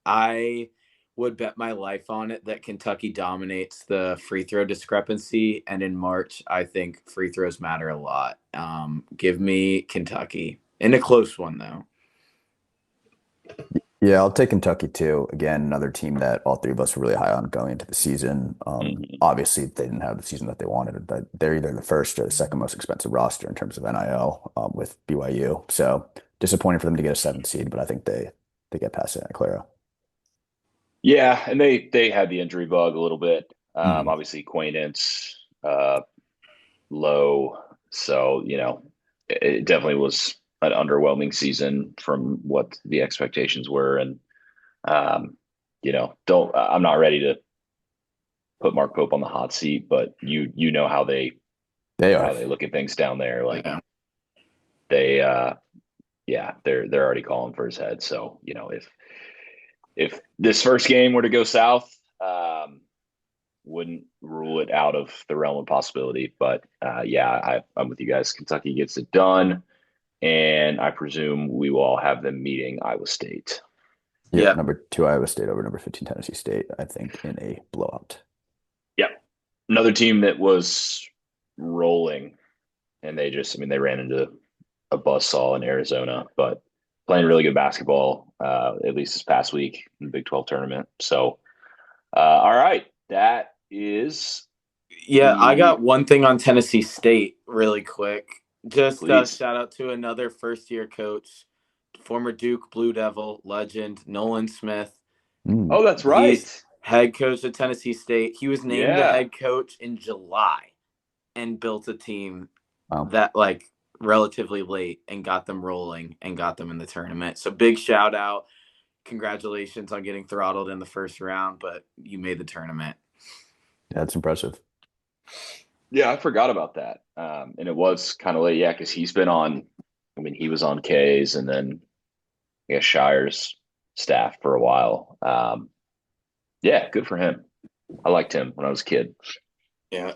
I would bet my life on it that Kentucky dominates the free throw discrepancy, and in March, I think free throws matter a lot. Give me Kentucky in a close one though. Yeah, I'll take Kentucky too. Again, another team that all three of us were really high on going into the season. Mhm. Obviously, they didn't have the season that they wanted, but they're either the first or the second most expensive roster in terms of NIL with BYU. So disappointing for them to get a seventh seed, but I think they get past Santa Clara. Yeah, and they had the injury bug a little bit. Mhm. Obviously, acquaintance low, so it definitely was an underwhelming season from what the expectations were, and um, don't. I'm not ready to put Mark Pope on the hot seat, but you know They are. how they look at things down there. Like Yeah. they, yeah, they're already calling for his head. So if this first game were to go south, wouldn't rule it out of the realm of possibility. But yeah, I'm with you guys. Kentucky gets it done. And I presume we will all have them meeting Iowa State. Yep, Yeah. number 2 Iowa State over number 15 Tennessee State, I think, in a blowout. Yep. Another team that was rolling, and they ran into a buzzsaw in Arizona, but playing really good basketball, at least this past week in the Big 12 tournament. So, all right. That is Yeah, I the got one thing on Tennessee State really quick. Just please. shout out to another first year coach, former Duke Blue Devil legend, Nolan Smith. Mm. Oh, that's He's right. head coach at Tennessee State. He was named the Yeah. head coach in July and built a team Wow. that like relatively late and got them rolling and got them in the tournament. So big shout out. Congratulations on getting throttled in the first round, but you made the tournament. That's impressive. Yeah, I forgot about that. And it was kind of late, yeah, because he was on K's and then I guess Shire's staff for a while. Yeah, good for him. I liked him when I was a kid. Yeah.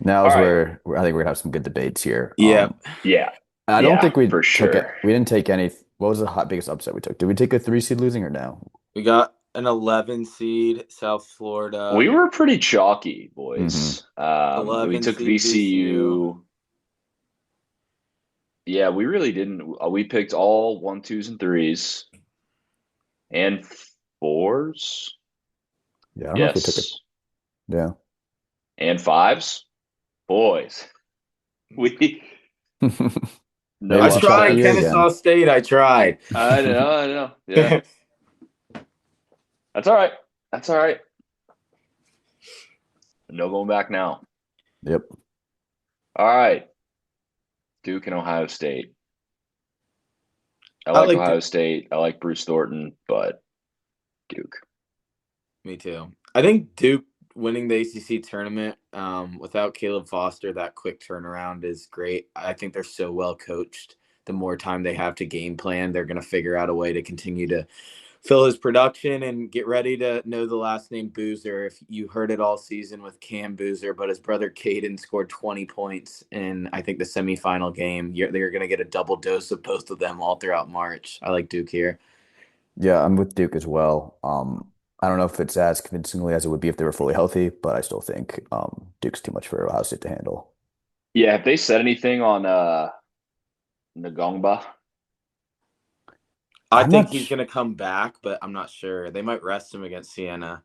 Now All is right. where I think we're gonna have some good debates here. Yeah. Yeah. I don't Yeah, think we for took it. sure. We didn't take any. What was the biggest upset we took? Did we take a 3 seed losing or no? We got an 11 seed, South We Florida, were pretty chalky, Hmm. boys. We 11 took seed VCU. VCU. Yeah, we really didn't. We picked all one, twos, and threes and fours. Yeah, I don't know if we took it. Yes. Yeah. And fives. Boys, we Maybe no I it's a chalky tried upsets. year again. Kennesaw State. I tried. I know. Yeah, that's all right. That's all right. No going back now. Yep. All right, Duke and Ohio State. I I like like Ohio State. I like Bruce Thornton, but Duke. me too. I think Duke winning the ACC tournament without Caleb Foster, that quick turnaround is great. I think they're so well coached. The more time they have to game plan, they're going to figure out a way to continue to fill his production and get ready to know the last name Boozer. If you heard it all season with Cam Boozer, but his brother Caden scored 20 points in, I think, the semifinal game. They're going to get a double dose of both of them all throughout March. I like Duke here. Yeah, I'm with Duke as well. I don't know if it's as convincingly as it would be if they were fully healthy, but I still think Duke's too much for Ohio State to handle. Yeah, have they said anything on Ngongba? I I'm think not. he's going to come back, but I'm not sure. They might rest him against Siena.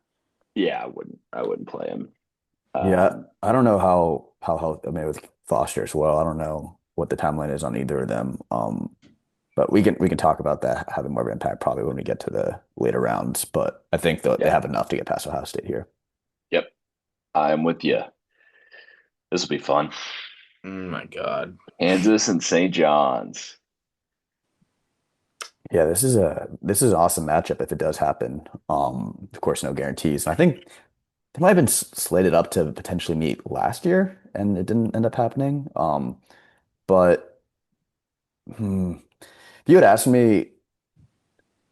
Yeah, I wouldn't play him. Yeah, Um, I don't know how healthy. I mean, with Foster as well. I don't know what the timeline is on either of them. But we can talk about that having more of an impact probably when we get to the later rounds. But I think that they yep, have enough to get past Ohio State here. yep. I'm with you. This will be fun. Oh my God. Kansas and St. John's. Yeah, this is an awesome matchup if it does happen. Of course, no guarantees. And I think they might have been slated up to potentially meet last year, and it didn't end up happening. But if you had asked me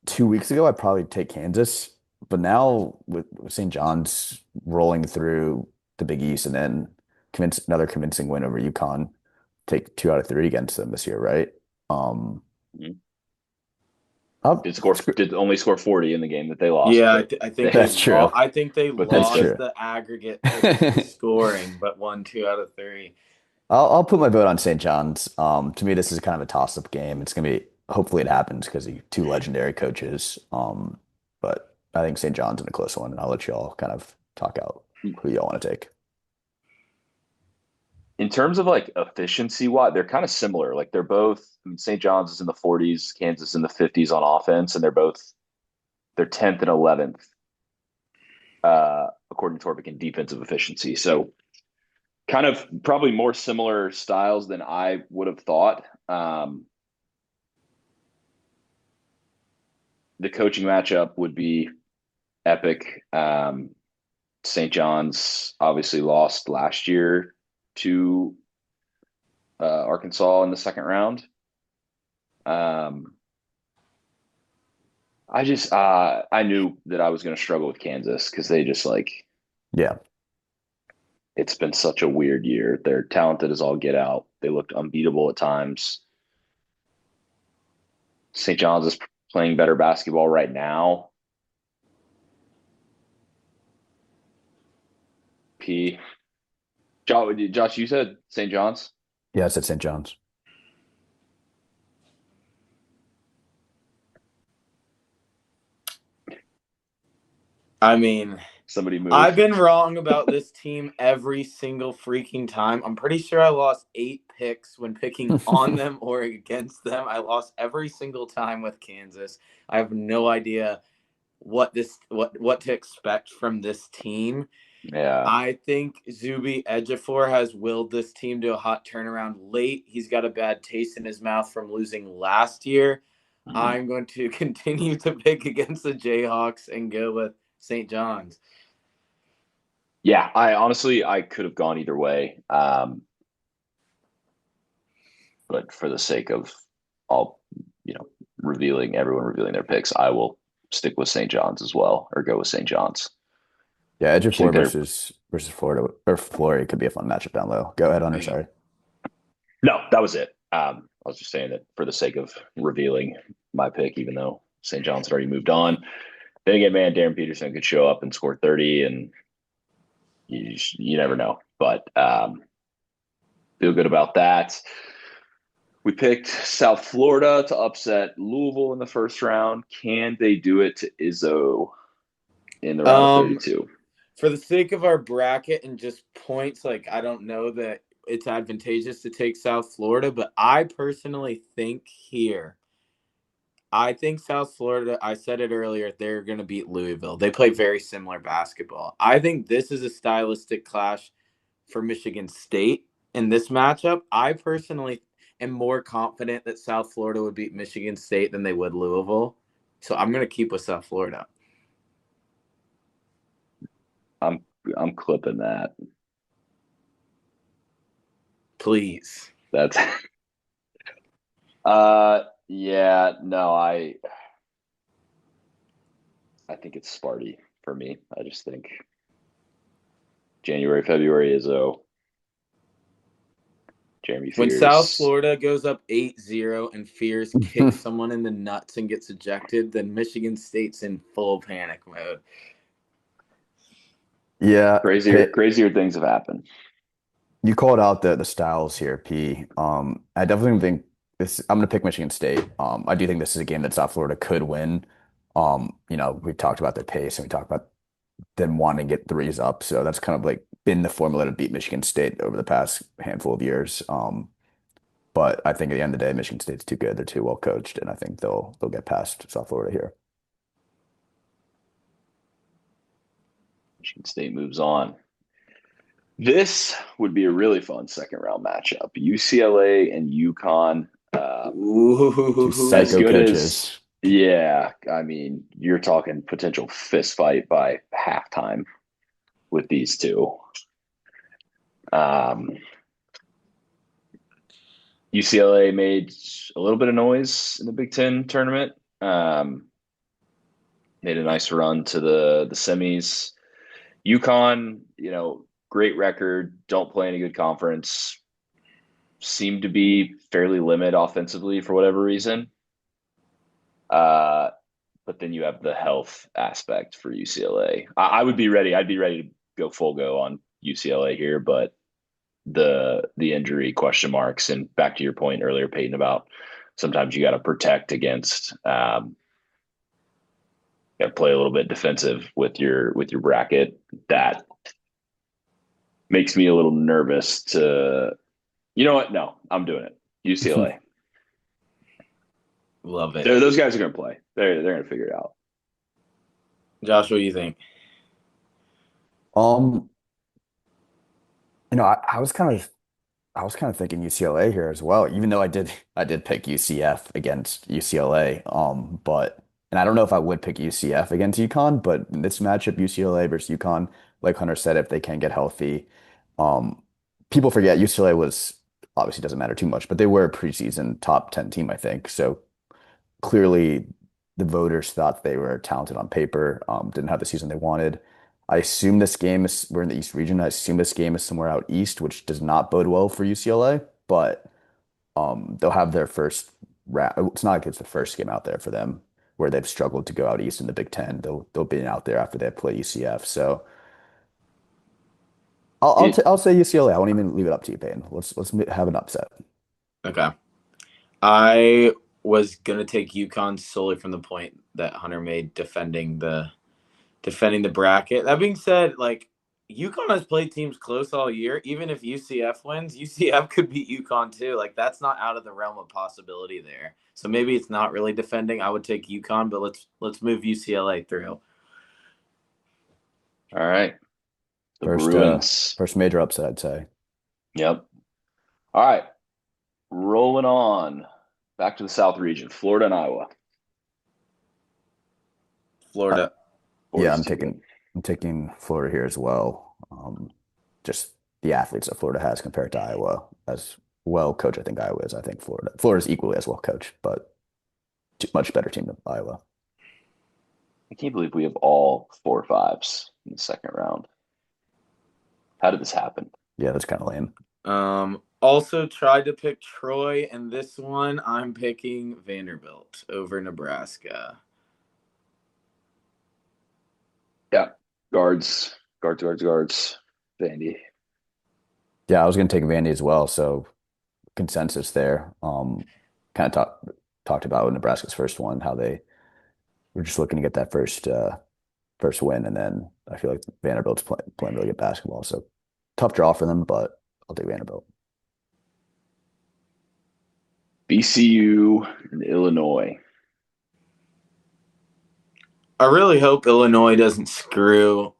2 weeks ago, I'd probably take Kansas. But now with St. John's rolling through the Big East and then another convincing win over UConn, take 2 out of 3 against them this year, right? Um, Mhm. I'll, Did only score 40 in the game that they lost, Yeah, but I think they that's true. lost. I think they but they That's still lost true. the aggregate the scoring, but won 2 out of 3. I'll put my vote on St. John's. To me, this is kind of a toss-up game. It's gonna be hopefully it happens because of two legendary coaches. But I think St. John's in a close one, and I'll let you all kind of talk out who y'all want to take. in terms of like efficiency, what they're kind of similar. Like they're both. I mean, St. John's is in the 40s, Kansas in the 50s on offense, and they're 10th and 11th according to Torvik in defensive efficiency. So kind of probably more similar styles than I would have thought. The coaching matchup would be epic. St. John's obviously lost last year to Arkansas in the second round. Um, I knew that I was going to struggle with Kansas because they just like Yeah, it's been such a weird year. They're talented as all get out. They looked unbeatable at times. St. John's is playing better basketball right now. P. Josh, you said St. John's. Yeah, I said St. John's. I mean, Somebody I've move. been wrong about this team every single freaking time. I'm pretty sure I lost 8 picks when picking on them or against them. I lost every single time with Kansas. I have no idea what to expect from this team. Yeah. I think Zuby Ejiofor has willed this team to a hot turnaround late. He's got a bad taste in his mouth from losing last year. Mhm. I'm going to continue to pick against the Jayhawks and go with St. John's. Yeah, I honestly I could have gone either way. But for the sake of all, you know, everyone revealing their picks, I will stick with St. John's as well, or go with St. John's. Yeah, Edge of I think Four they're versus Florida or Florida could be a fun matchup down low. Go ahead, Hunter. Sorry. no, that was it. I was just saying that for the sake of revealing my pick, even though St. John's had already moved on. Then again, man, Darren Peterson could show up and score 30, and you never know. But feel good about that. We picked South Florida to upset Louisville in the first round. Can they do it to Izzo in the round of Um, 32? for the sake of our bracket and just points, like I don't know that it's advantageous to take South Florida, but I personally think here, I think South Florida, I said it earlier, they're going to beat Louisville. They play very similar basketball. I think this is a stylistic clash for Michigan State in this matchup. I personally am more confident that South Florida would beat Michigan State than they would Louisville. So I'm going to keep with South Florida. I'm I'm clipping that. Please. That's yeah, no, I think it's Sparty for me. I just think January, February is Jeremy When South Fears. Florida goes up 8-0 and Fears kicks someone in the nuts and gets ejected, then Michigan State's in full panic mode. Yeah, Crazier things have happened. you called out the styles here, P. I definitely think this. I'm going to pick Michigan State. I do think this is a game that South Florida could win. We talked about their pace and we talked about them wanting to get threes up. So that's kind of like been the formula to beat Michigan State over the past handful of years. But I think at the end of the day, Michigan State's too good. They're too well coached, and I think they'll get past South Florida here. Michigan State moves on. This would be a really fun second round matchup. UCLA and UConn. Two As psycho Ooh. good as, coaches. yeah, I mean, you're talking potential fist fight by halftime with these two. Um, UCLA made a little bit of noise in the Big Ten tournament. Made a nice run to the semis. UConn, great record, don't play in a good conference, seem to be fairly limited offensively for whatever reason. Uh, but then you have the health aspect for UCLA. I would be ready. I'd be ready to go full go on UCLA here, but the injury question marks, and back to your point earlier, Peyton, about sometimes you got to protect against. Got to play a little bit defensive with your bracket. That makes me a little nervous to. You know what? No, I'm doing it. UCLA. Love it. Those guys are going to play. They're going to figure it out. Josh, what do you think? Um, I was kind of thinking UCLA here as well, even though I did pick UCF against UCLA. And I don't know if I would pick UCF against UConn, but in this matchup, UCLA versus UConn, like Hunter said, if they can get healthy, um, people forget UCLA was obviously doesn't matter too much, but they were a preseason top 10 team, I think. So clearly the voters thought they were talented on paper, didn't have the season they wanted. I assume this game is, we're in the East region. I assume this game is somewhere out east, which does not bode well for UCLA, but they'll have their first it's not like it's the first game out there for them where they've struggled to go out east in the Big Ten. They'll be out there after they play UCF. So It, I'll say UCLA. I won't even leave it up to you, Payton. Let's have an upset. Okay. I was gonna take UConn solely from the point that Hunter made defending the bracket. That being said, like UConn has played teams close all year. Even if UCF wins, UCF could beat UConn too. Like that's not out of the realm of possibility there. So maybe it's not really defending. I would take UConn, but let's move UCLA through. all right. The First Bruins. first major upset, I'd say. Yep. All right. Rolling on. Back to the South region. Florida and Iowa. Uh, Florida. yeah, Florida's too good. I'm taking Florida here as well. Just the athletes that Florida has compared to Iowa. As well coached, I think Iowa is. I think Florida's equally as well coached, but much better team than Iowa. I can't believe we have all 4-5s in the second round. How did this happen? Yeah, that's kind of lame. Also tried to pick Troy, and this one I'm picking Vanderbilt over Nebraska. Yeah. Guards. Vandy. Yeah, I was going to take Vandy as well. So consensus there. Kind of talked about with Nebraska's first one, how they were just looking to get that first win, and then I feel like Vanderbilt's playing really good basketball. So tough draw for them, but I'll take Vanderbilt. BCU and Illinois. I really hope Illinois doesn't screw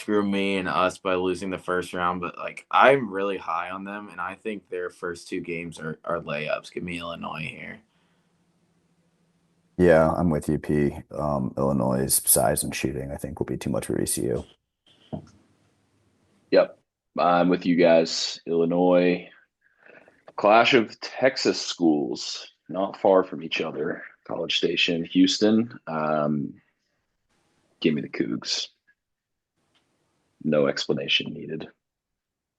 me and us by losing the first round, but like I'm really high on them, and I think their first two games are layups. Give me Illinois here. Yeah, I'm with you, P. Illinois' size and shooting, I think, will be too much for ECU. Yep. I'm with you guys. Illinois. Clash of Texas schools, not far from each other. College Station, Houston. Give me the Cougs. No explanation needed.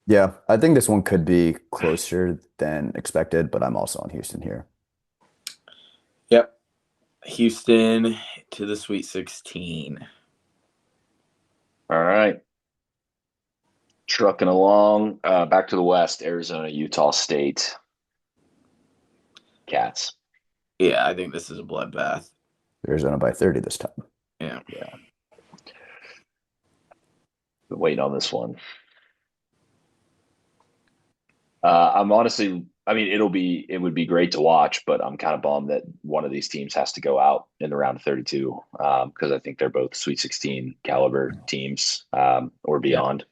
Yeah, I think this one could be closer than expected, but I'm also on Houston here. Yep. Houston to the Sweet 16. All right. Trucking along. Back to the West, Arizona, Utah State. Cats. Yeah, I think this is a bloodbath. Arizona by 30 this time. Yeah. Yeah. Been waiting on this one. I'm honestly, I mean, it would be great to watch, but I'm kind of bummed that one of these teams has to go out in the round of 32 because I think they're both Sweet 16 caliber teams or Yeah. beyond.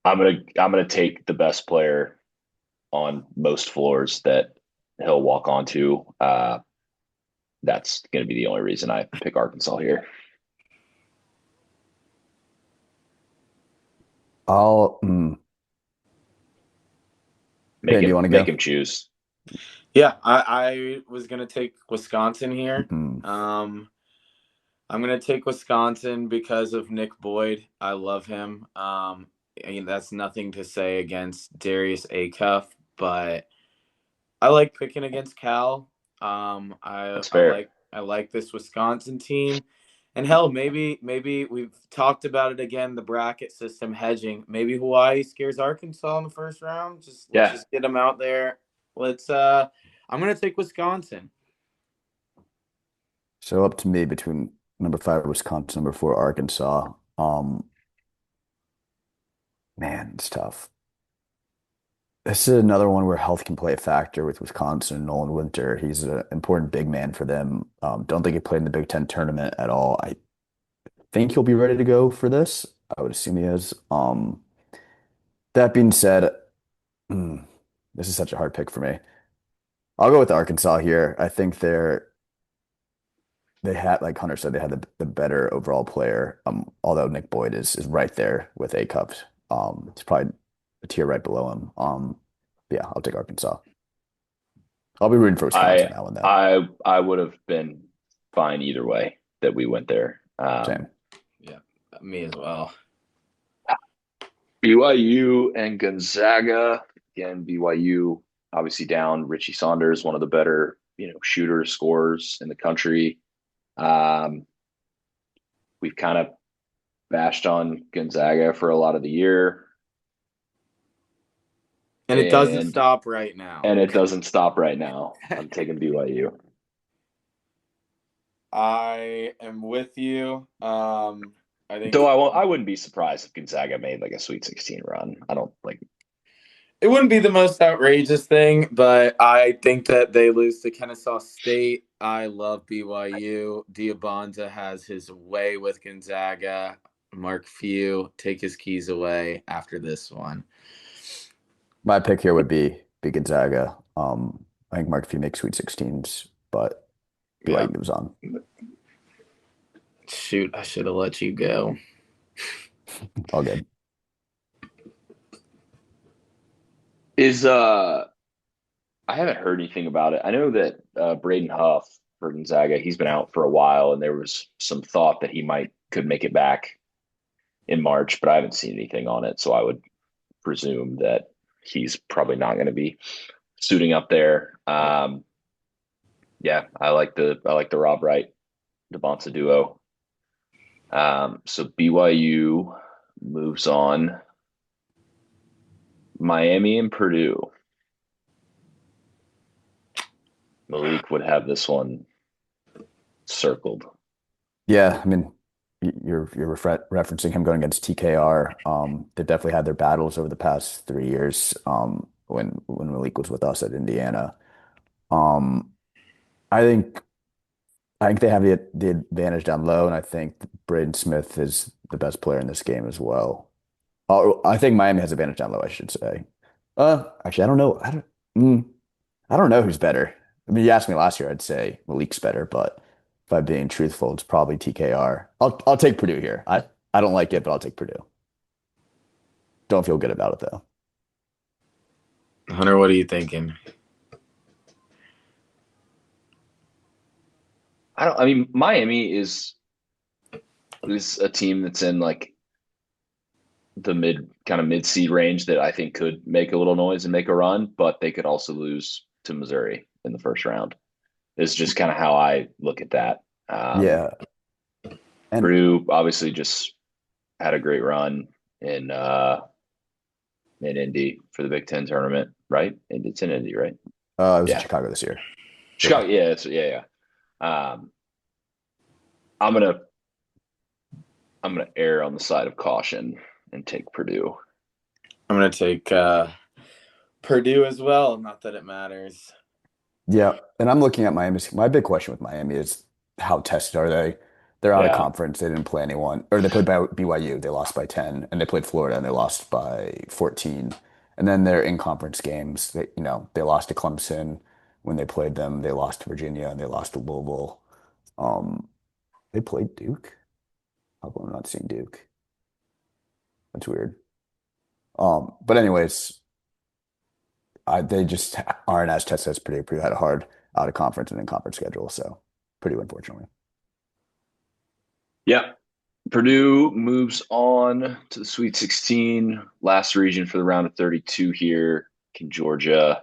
I'm gonna take the best player on most floors that he'll walk onto. That's going to be the only reason I pick Arkansas here. I'll Make Ben, do you him want to make go? him choose. Yeah, I was gonna take Wisconsin here. Mhm. I'm gonna take Wisconsin because of Nick Boyd. I love him. I mean, that's nothing to say against Darius Acuff, but I like picking against Cal. I That's I fair. like I like this Wisconsin team, and hell, maybe we've talked about it again. The bracket system hedging. Maybe Hawaii scares Arkansas in the first round. Let's Yeah. just get them out there. I'm gonna take Wisconsin. So up to me between number 5 Wisconsin, number 4 Arkansas. Man, it's tough. This is another one where health can play a factor with Wisconsin. Nolan Winter, he's an important big man for them. Don't think he played in the Big Ten tournament at all. I think he'll be ready to go for this. I would assume he is. That being said, mm, this is such a hard pick for me. I'll go with Arkansas here. I think they had, like Hunter said, they had the better overall player. Although Nick Boyd is right there with A Cups. It's probably a tier right below him. Yeah, I'll take Arkansas. I'll be rooting for Wisconsin I now and though. I would have been fine either way that we went there. Same. Yeah, me as well. BYU and Gonzaga. again, BYU obviously down Richie Saunders, one of the better, shooters, scorers in the country. Um, we've kind of bashed on Gonzaga for a lot of the year, And it doesn't and stop right now. and it doesn't stop right now. I'm taking BYU. I am with you. I Though think I wouldn't be surprised if Gonzaga made like a Sweet 16 run. I don't like. it wouldn't be the most outrageous thing, but I think that they lose to Kennesaw State. I love BYU. Diabonza has his way with Gonzaga. Mark Few, take his keys away after this one. My pick here would be Gonzaga. I think Mark Few makes Sweet 16s, but Yeah. BYU moves on. Shoot, I should have let you go. All good. Is I haven't heard anything about it. I know that Braden Huff for Gonzaga, he's been out for a while, and there was some thought that he might could make it back in March, but I haven't seen anything on it. So I would presume that he's probably not going to be suiting up there. Yeah, I like the Rob Wright DeBonsa duo. So BYU moves on. Miami and Purdue. Malik would have this one circled. Yeah, I mean, you're referencing him going against TKR. They've definitely had their battles over the past 3 years. When Malik was with us at Indiana. Um, I think I think they have the advantage down low, and I think Braden Smith is the best player in this game as well. Oh, I think Miami has advantage down low, I should say. Actually, I don't know. I don't know who's better. I mean, you asked me last year, I'd say Malik's better, but if I'm being truthful, it's probably TKR. I'll take Purdue here. I don't like it, but I'll take Purdue. Don't feel good about it though. Hunter, what are you thinking? I mean, Miami is a team that's in like the mid seed range that I think could make a little noise and make a run, but they could also lose to Missouri in the first round. Is just kind of how I look at that. Yeah, and Purdue obviously just had a great run in in Indy for the Big Ten tournament, right? And it's in Indy, right? it was in Yeah, Chicago this year. Yeah, Chicago. Yeah, yeah. Um, I'm gonna I'm gonna err on the side of caution and take Purdue. I'm going to take Purdue as well. Not that it matters. yeah. And I'm looking at Miami. My big question with Miami is how tested are they? They're out of Yeah, conference. They didn't play anyone, or they played by BYU. They lost by 10, and they played Florida and they lost by 14. And then they're in conference games. They lost to Clemson when they played them. They lost to Virginia and they lost to Louisville. Um, they played Duke. How come I'm not seeing Duke? That's weird. But anyways, they just aren't as tested as Purdue. Purdue had a hard out of conference and in conference schedule, so Purdue, unfortunately. yeah. Purdue moves on to the Sweet 16, last region for the round of 32 here. Can Georgia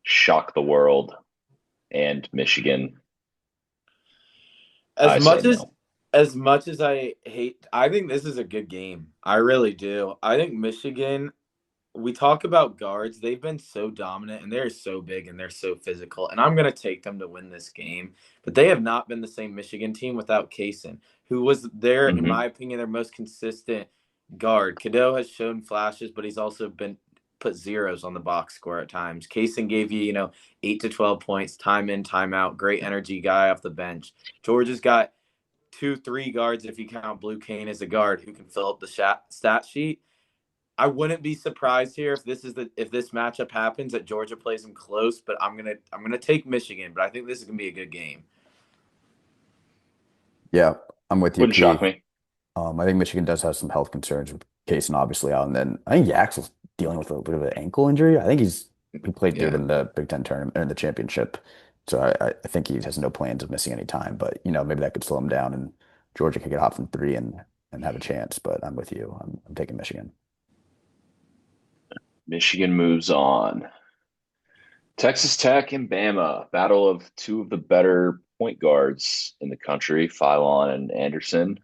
shock the world and Michigan? As I say much as no. as much as I hate, I think this is a good game. I really do. I think Michigan, we talk about guards, they've been so dominant and they're so big and they're so physical. And I'm going to take them to win this game. But they have not been the same Michigan team without Kaysen, who was their, in my Hmm. opinion, their most consistent guard. Cadeau has shown flashes, but he's also been put zeros on the box score at times. Kaysen gave you, 8 to 12 points, time in, time out, great energy guy off the bench. Georgia's got 2, 3 guards if you count Blue Cane as a guard who can fill up the stat sheet. I wouldn't be surprised here if this matchup happens that Georgia plays them close, but I'm gonna take Michigan, but I think this is gonna be a good game. Yeah, I'm with you, Wouldn't shock Key. me. I think Michigan does have some health concerns with Case obviously out, and then I think Yaxel's dealing with a bit of an ankle injury. I think he played good Yeah. in the Big Ten tournament or in the championship, so I think he has no plans of missing any time. But maybe that could slow him down, and Georgia could get hot from three and have a chance. But I'm with you. I'm taking Michigan. Michigan moves on. Texas Tech and Bama, battle of two of the better point guards in the country, Philon and Anderson.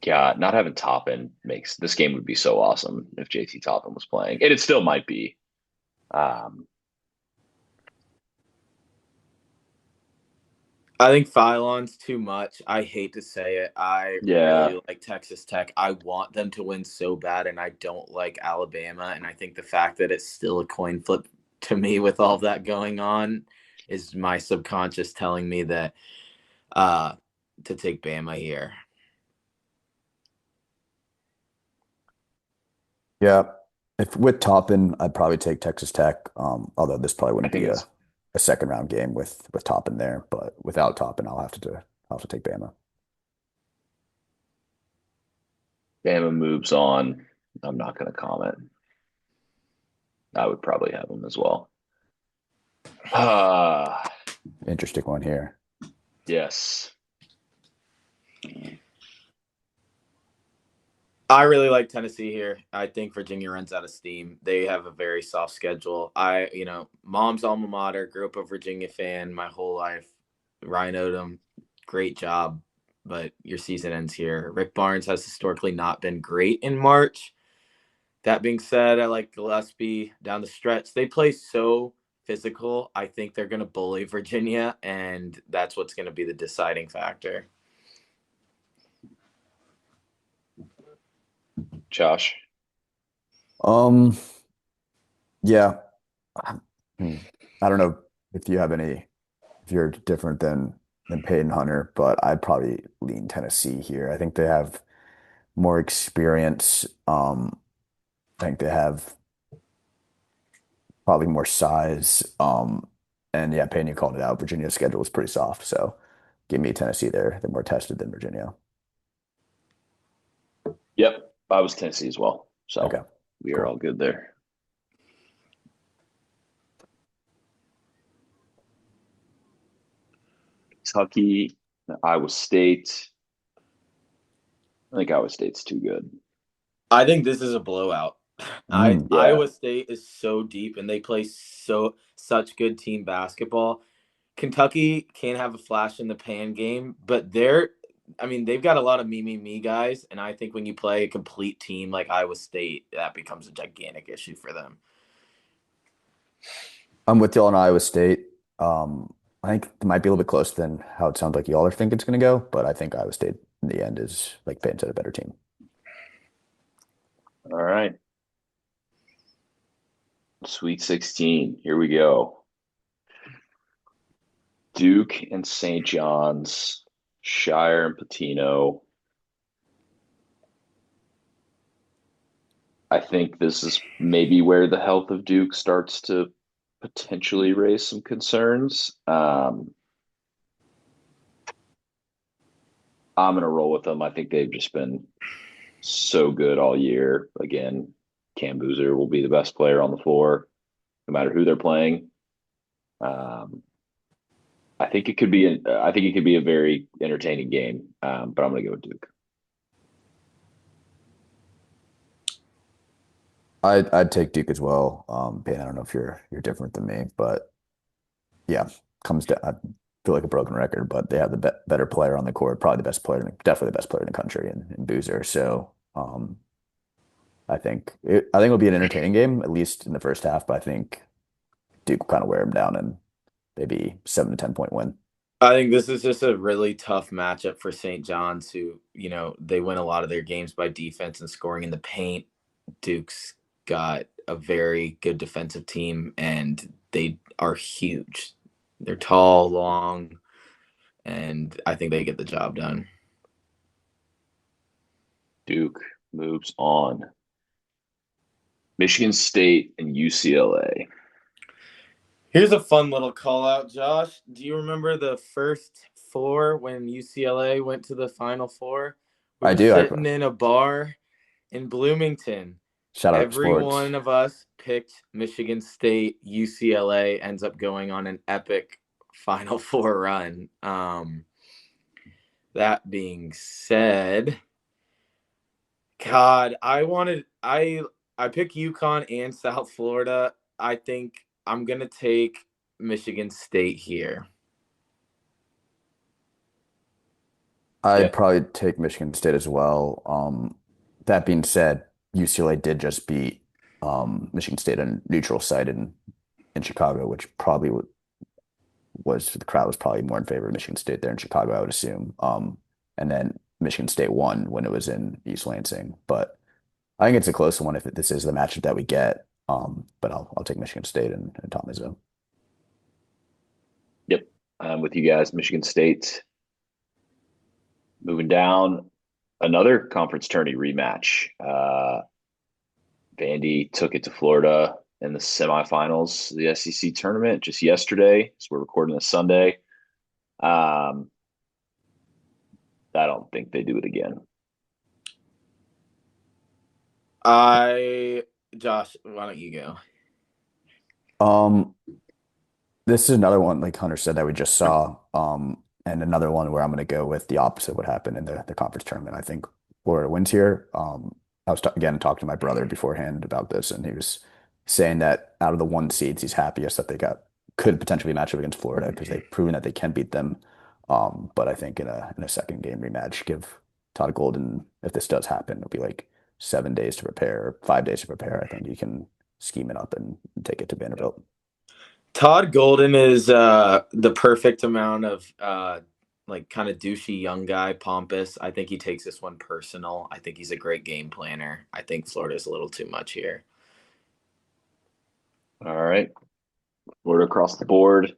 Yeah, not having Toppin makes this game would be so awesome if JT Toppin was playing, and it still might be. Um, I think Phylon's too much. I hate to say it. I yeah, really like Texas Tech. I want them to win so bad, and I don't like Alabama. And I think the fact that it's still a coin flip to me with all that going on is my subconscious telling me that to take Bama here. Yeah. If with Toppin, I'd probably take Texas Tech. Although this probably I wouldn't think be it's a second round game with Toppin there, but without Toppin, I'll have to take Bama. Bama moves on. I'm not going to comment. I would probably have them as well. Interesting one here. Yes. I really like Tennessee here. I think Virginia runs out of steam. They have a very soft schedule. Mom's alma mater, grew up a Virginia fan my whole life. Ryan Odom, great job, but your season ends here. Rick Barnes has historically not been great in March. That being said, I like Gillespie down the stretch. They play so physical. I think they're going to bully Virginia, and that's what's going to be the deciding factor. Josh. Um, yeah. Hmm. I don't know if you have any if you're different than Payton Hunter, but I'd probably lean Tennessee here. I think they have more experience. I think they have probably more size. And yeah, Payne, you called it out. Virginia's schedule is pretty soft, so give me Tennessee there. They're more tested than Virginia. Yep. I was Tennessee as well. Okay, So we are cool. all good there. Kentucky, Iowa State. I think Iowa State's too good. I think this is a blowout. Yeah. Iowa State is so deep and they play such good team basketball. Kentucky can have a flash in the pan game, but they've got a lot of me guys, and I think when you play a complete team like Iowa State, that becomes a gigantic issue for them. I'm with you on Iowa State. I think it might be a little bit closer than how it sounds like y'all are thinking it's going to go, but I think Iowa State in the end is, like Payne said, a better team. All right. Sweet 16. Here we go. Duke and St. John's, Shire and Patino. I think this is maybe where the health of Duke starts to potentially raise some concerns. I'm going to roll with them. I think they've just been so good all year. Again, Cam Boozer will be the best player on the floor, no matter who they're playing. Um, I think it could be a very entertaining game. But I'm going to go with Duke. I'd take Duke as well. Payne, I don't know if you're different than me, but yeah, comes down. I feel like a broken record, but they have the better player on the court, probably the best player, definitely the best player in the country, in Boozer. So I think it'll be an entertaining game, at least in the first half. But I think Duke will kind of wear them down and maybe 7 to 10 point win. I think this is just a really tough matchup for St. John's, who, they win a lot of their games by defense and scoring in the paint. Duke's got a very good defensive team, and they are huge. They're tall, long, and I think they get the job done. Duke moves on. Michigan State and UCLA. Here's a fun little call out, Josh. Do you remember the first four when UCLA went to the Final Four? We I were do. sitting in a bar in Bloomington. Shout out Every sports. one of us picked Michigan State. UCLA ends up going on an epic Final Four run. That being said, God, I pick UConn and South Florida. I think I'm gonna take Michigan State here. I'd Yep. probably take Michigan State as well. That being said, UCLA did just beat Michigan State on a neutral site in Chicago, which probably was the crowd was probably more in favor of Michigan State there in Chicago, I would assume. And then Michigan State won when it was in East Lansing, but I think it's a close one if this is the matchup that we get. But I'll take Michigan State and Tom Izzo. Yep. I'm with you guys. Michigan State moving down. Another conference tourney rematch. Vandy took it to Florida in the semifinals of the SEC tournament just yesterday. So we're recording this Sunday. Um, I don't think they do it again. I Josh, why don't you go? Um, this is another one, like Hunter said, that we just saw. And another one where I'm going to go with the opposite of what happened in the conference tournament. I think Florida wins here. I was again talking to my brother beforehand about this, and he was saying that out of the one seeds, he's happiest that they got could potentially match up against Florida because they've proven that they can beat them. But I think in a second game rematch, give Todd Golden, if this does happen, it'll be like 7 days to prepare, 5 days to prepare. I think you can scheme it up and take it to Vanderbilt. Todd Golden is the perfect amount of like kind of douchey young guy, pompous. I think he takes this one personal. I think he's a great game planner. I think Florida's a little too much here. All right. Florida across the board.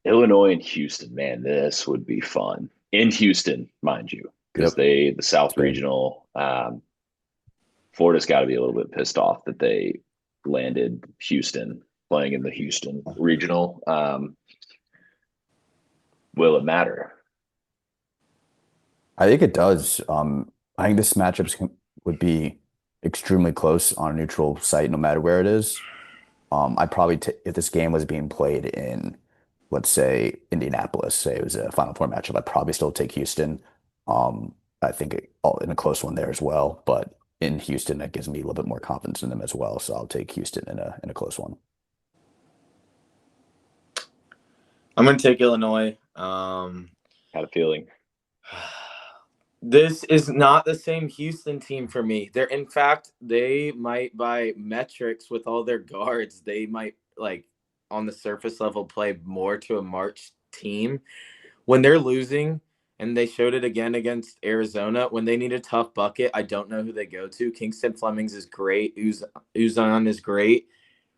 Illinois and Houston, man, this would be fun. In Houston, mind you, because Yep. the South Same. Regional, Florida's got to be a little bit pissed off that they landed Houston playing in the Houston Regional. Will it matter? I think it does. I think this matchup would be extremely close on a neutral site, no matter where it is. I'd probably if this game was being played in, let's say, Indianapolis, say it was a Final Four matchup, I'd probably still take Houston. I think in a close one there as well, but in Houston, that gives me a little bit more confidence in them as well. So I'll take Houston in a close one. I'm going to take Illinois. Had a feeling. This is not the same Houston team for me. They're in fact, they might by metrics with all their guards, they might like on the surface level play more to a March team. When they're losing, and they showed it again against Arizona, when they need a tough bucket, I don't know who they go to. Kingston Flemings is great. Uzan is great.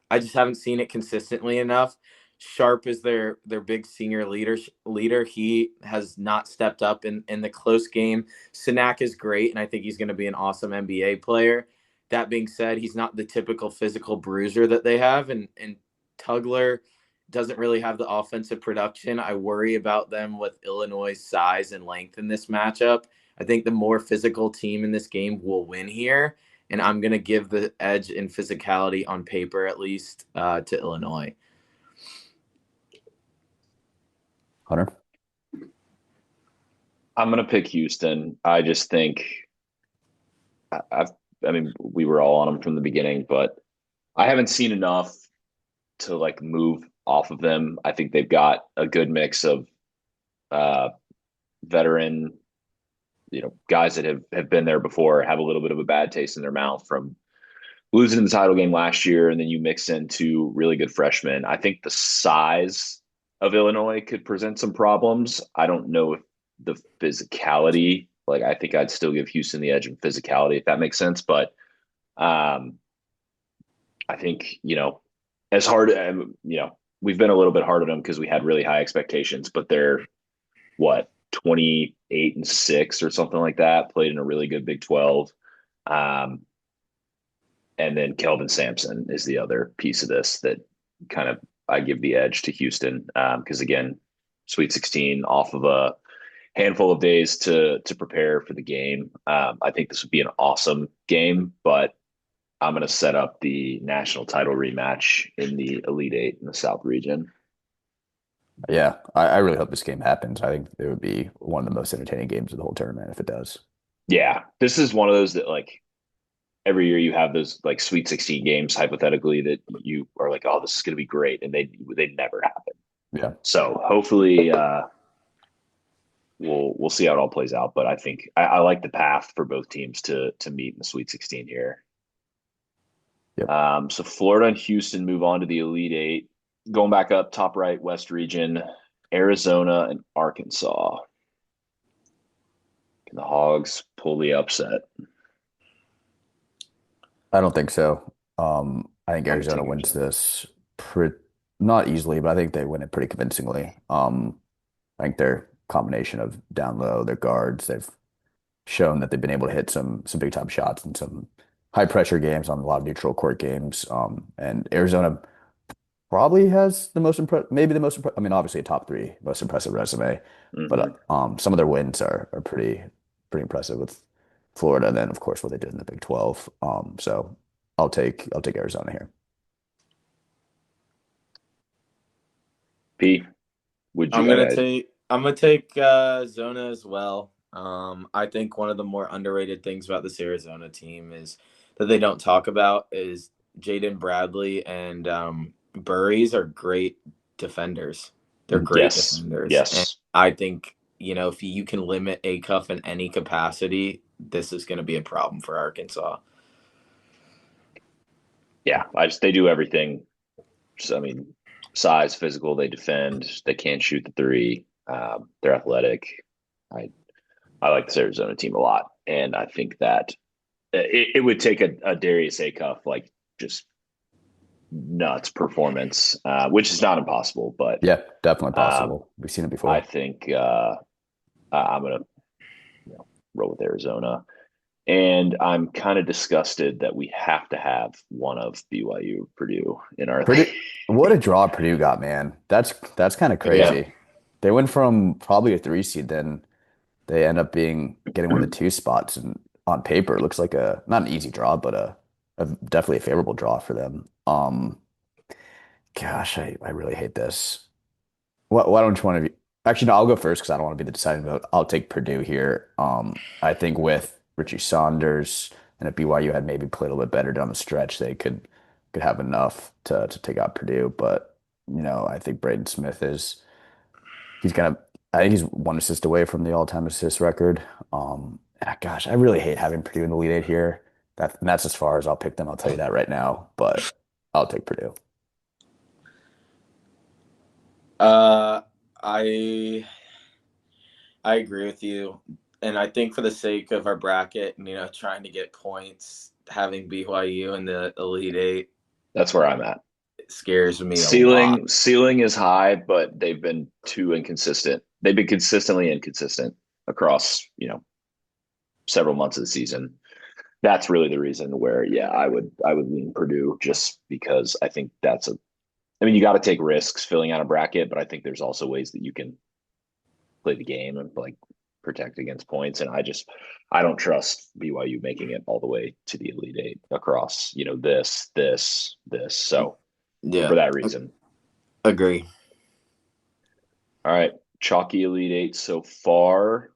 I just haven't seen it consistently enough. Sharp is their big senior leader. He has not stepped up in the close game. Sinak is great, and I think he's going to be an awesome NBA player. That being said, he's not the typical physical bruiser that they have, and Tugler doesn't really have the offensive production. I worry about them with Illinois' size and length in this matchup. I think the more physical team in this game will win here, and I'm going to give the edge in physicality on paper, at least, to Illinois. Hunter? I'm going to pick Houston. I just think I mean, we were all on them from the beginning, but I haven't seen enough to like move off of them. I think they've got a good mix of uh, veteran, guys that have been there before, have a little bit of a bad taste in their mouth from losing in the title game last year, and then you mix in two really good freshmen. I think the size of Illinois could present some problems. I don't know if the physicality, like I think I'd still give Houston the edge in physicality, if that makes sense. But um, I think, as hard, we've been a little bit hard on them because we had really high expectations, but they're what, 28-6 or something like that, played in a really good Big 12. Um, and then Kelvin Sampson is the other piece of this that kind of I give the edge to Houston because again, Sweet 16 off of a handful of days to prepare for the game. I think this would be an awesome game, but I'm going to set up the national title rematch in the Elite Eight in the South region. Yeah, I really hope this game happens. I think it would be one of the most entertaining games of the whole tournament if it does. Yeah, this is one of those that like every year you have those like Sweet 16 games hypothetically that you are like, oh, this is going to be great, and they never happen. Yeah. So hopefully, we'll see how it all plays out. But I think I like the path for both teams to meet in the Sweet 16 here. Yep. So Florida and Houston move on to the Elite Eight. Going back up, top right, West region, Arizona and Arkansas. Can the Hogs pull the upset? I don't think so. I think I'm gonna Arizona take wins Arizona. this pretty, not easily, but I think they win it pretty convincingly. I think their combination of down low, their guards, they've shown that they've been able to hit some big time shots in some high pressure games on a lot of neutral court games. And Arizona probably has the most maybe the most I mean, obviously a top three most impressive resume, Hmm. but some of their wins are pretty impressive with Florida, and then of course what they did in the Big 12. So I'll take Arizona here. P, would you? I'm gonna take Zona as well. I think one of the more underrated things about this Arizona team is that they don't talk about is Jaden Bradley and Burries are great defenders. They're great Yes, defenders, and yes, I think if you can limit a cuff in any capacity, this is going to be a problem for Arkansas. yeah. They do everything. I mean, size, physical. They defend. They can't shoot the three. They're athletic. I I like this Arizona team a lot, and I think that it would take a Darius Acuff like just nuts performance, which is not impossible, but Yeah, definitely um, possible. We've seen it I before. think I'm gonna roll with Arizona. And I'm kind of disgusted that we have to have one of BYU or Purdue in our league. Purdue, what a draw Purdue got, man. That's kind of Yeah. crazy. They went from probably a three seed, then they end up being getting one of the two spots, and on paper it looks like a not an easy draw, but a definitely a favorable draw for them. Gosh, I really hate this. Why don't you want to be? Actually, no, I'll go first because I don't want to be the deciding vote. I'll take Purdue here. I think with Richie Saunders and if BYU had maybe played a little bit better down the stretch, they could have enough to take out Purdue. But I think Braden Smith is he's gonna. I think he's one assist away from the all-time assist record. Gosh, I really hate having Purdue in the lead eight here. That's as far as I'll pick them. I'll tell you that right now. But I'll take Purdue. Uh, I I agree with you, and I think for the sake of our bracket, and trying to get points, having BYU in the Elite Eight That's where I'm at. scares me a lot. Ceiling is high, but they've been too inconsistent. They've been consistently inconsistent across several months of the season. That's really the reason where yeah, I would lean Purdue just because I think that's a. I mean, you got to take risks filling out a bracket, but I think there's also ways that you can play the game and like protect against points. And I don't trust BYU making it all the way to the Elite Eight across this. So Yeah, for that reason, agree. all right, chalky Elite Eight so far.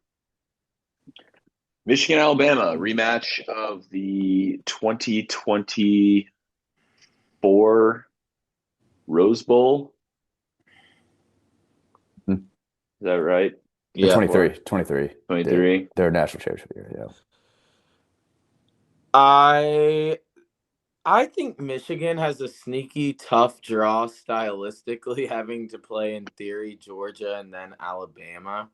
Michigan, Alabama rematch of the 2024 Rose Bowl. Hmm. Is that right? Or Yeah, 23, 23. They're 23. they're a national championship year, yeah. I I think Michigan has a sneaky tough draw stylistically, having to play in theory Georgia and then Alabama.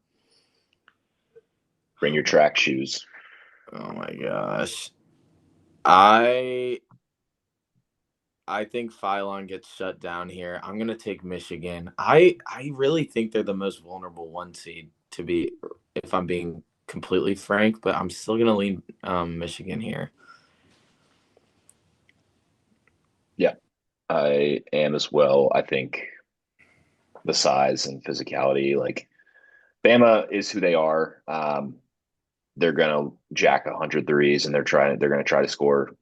Bring your track shoes. Oh my gosh. I I think Phylon gets shut down here. I'm gonna take Michigan. I really think they're the most vulnerable one seed to be, if I'm being completely frank, but I'm still gonna lean Michigan here. Yeah, I am as well. I think the size and physicality, like Bama is who they are. They're gonna jack 100 threes and they're gonna try to score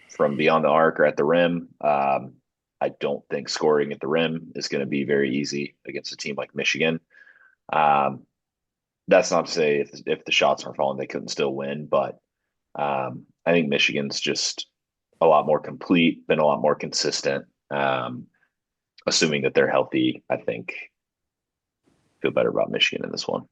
from beyond the arc or at the rim. I don't think scoring at the rim is going to be very easy against a team like Michigan. Um, that's not to say if the shots aren't falling, they couldn't still win, but I think Michigan's just a lot more complete, been a lot more consistent. Assuming that they're healthy, I think feel better about Michigan in this one.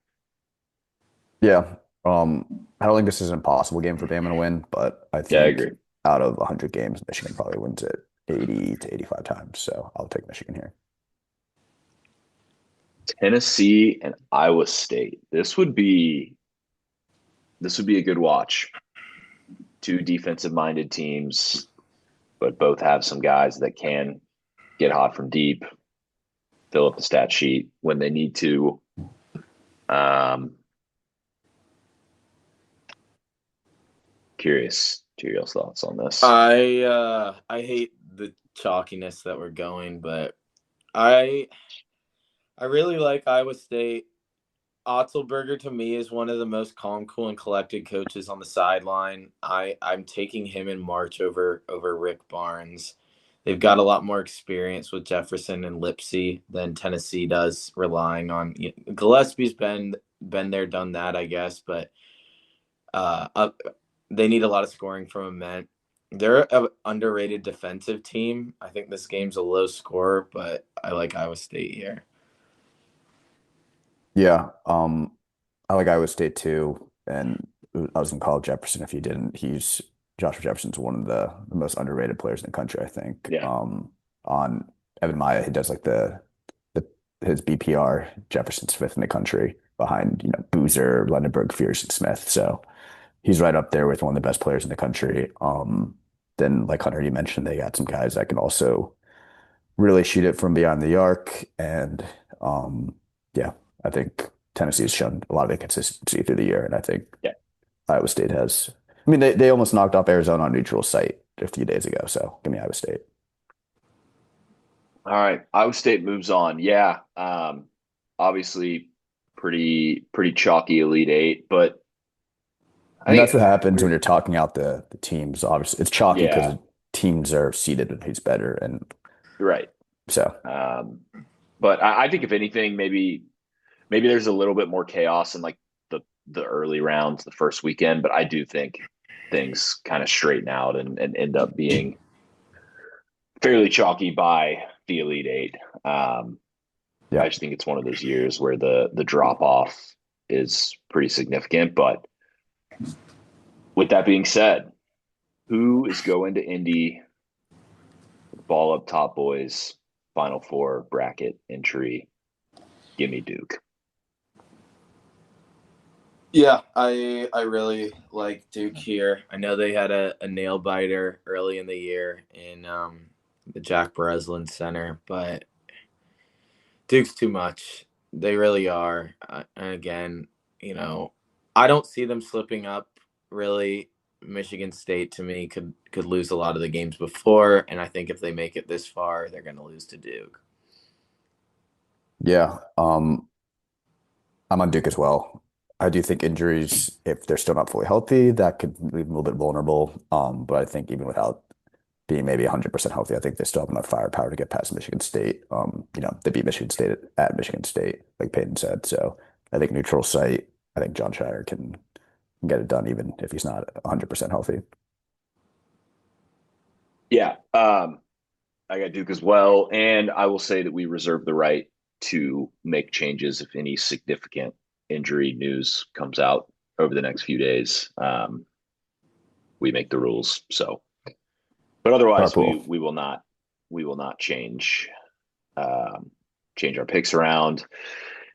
Yeah. I don't think this is an impossible game for Bama to win, but I Yeah, I think agree. out of 100 games, Michigan probably wins it 80 to 85 times. So I'll take Michigan here. Tennessee and Iowa State. This would be a good watch. Two defensive minded teams, but both have some guys that can get hot from deep, fill up the stat sheet when they need to. Um, curious to hear your thoughts on this. I hate the chalkiness that we're going, but I I really like Iowa State. Otzelberger to me is one of the most calm, cool, and collected coaches on the sideline. I'm taking him in March over Rick Barnes. They've got a lot more experience with Jefferson and Lipsy than Tennessee does, relying on Gillespie's been there, done that, I guess, but uh, they need a lot of scoring from Ament. They're an underrated defensive team. I think this game's a low score, but I like Iowa State here. Yeah. I like Iowa State too. And I was gonna call Jefferson if he didn't. Joshua Jefferson's one of the most underrated players in the country, I think. Yeah. On Evan Maya, he does like the his BPR, Jefferson's fifth in the country behind, Boozer, Lundenberg, Fierce, and Smith. So he's right up there with one of the best players in the country. Then like Hunter, you mentioned, they got some guys that can also really shoot it from beyond the arc. And yeah, I think Tennessee's shown a lot of inconsistency through the year, and I think Yeah. Iowa State has. I mean, they almost knocked off Arizona on neutral site a few days ago, so give me Iowa State. All right. Iowa State moves on. Yeah. Obviously pretty chalky Elite Eight, but I I mean, that's think what happens when we're you're talking out the teams. Obviously, it's chalky yeah, because teams are seeded and who's better, and right. so Um, but I think if anything, maybe there's a little bit more chaos in like the early rounds, the first weekend, but I do think things kind of straighten out and end up being fairly chalky by the Elite Eight. yeah, I just think it's one of those years where the drop off is pretty significant. But with that being said, who is going to Indy? Ball up top, boys. Final four bracket entry. Give me Duke. Yeah, I really like Duke here. I know they had a nail biter early in the year in the Jack Breslin Center, but Duke's too much. They really are. And again, you know, I don't see them slipping up. Really, Michigan State to me could lose a lot of the games before, and I think if they make it this far, they're going to lose to Duke. yeah. I'm on Duke as well. I do think injuries, if they're still not fully healthy, that could leave them a little bit vulnerable. But I think even without being maybe 100% healthy, I think they still have enough firepower to get past Michigan State. They beat Michigan State at Michigan State, like Payton said. So I think neutral site, I think John Shire can get it done even if he's not 100% healthy. Yeah. I got Duke as well. And I will say that we reserve the right to make changes if any significant injury news comes out over the next few days. We make the rules. So, but otherwise, Carpool. we will not change our picks around.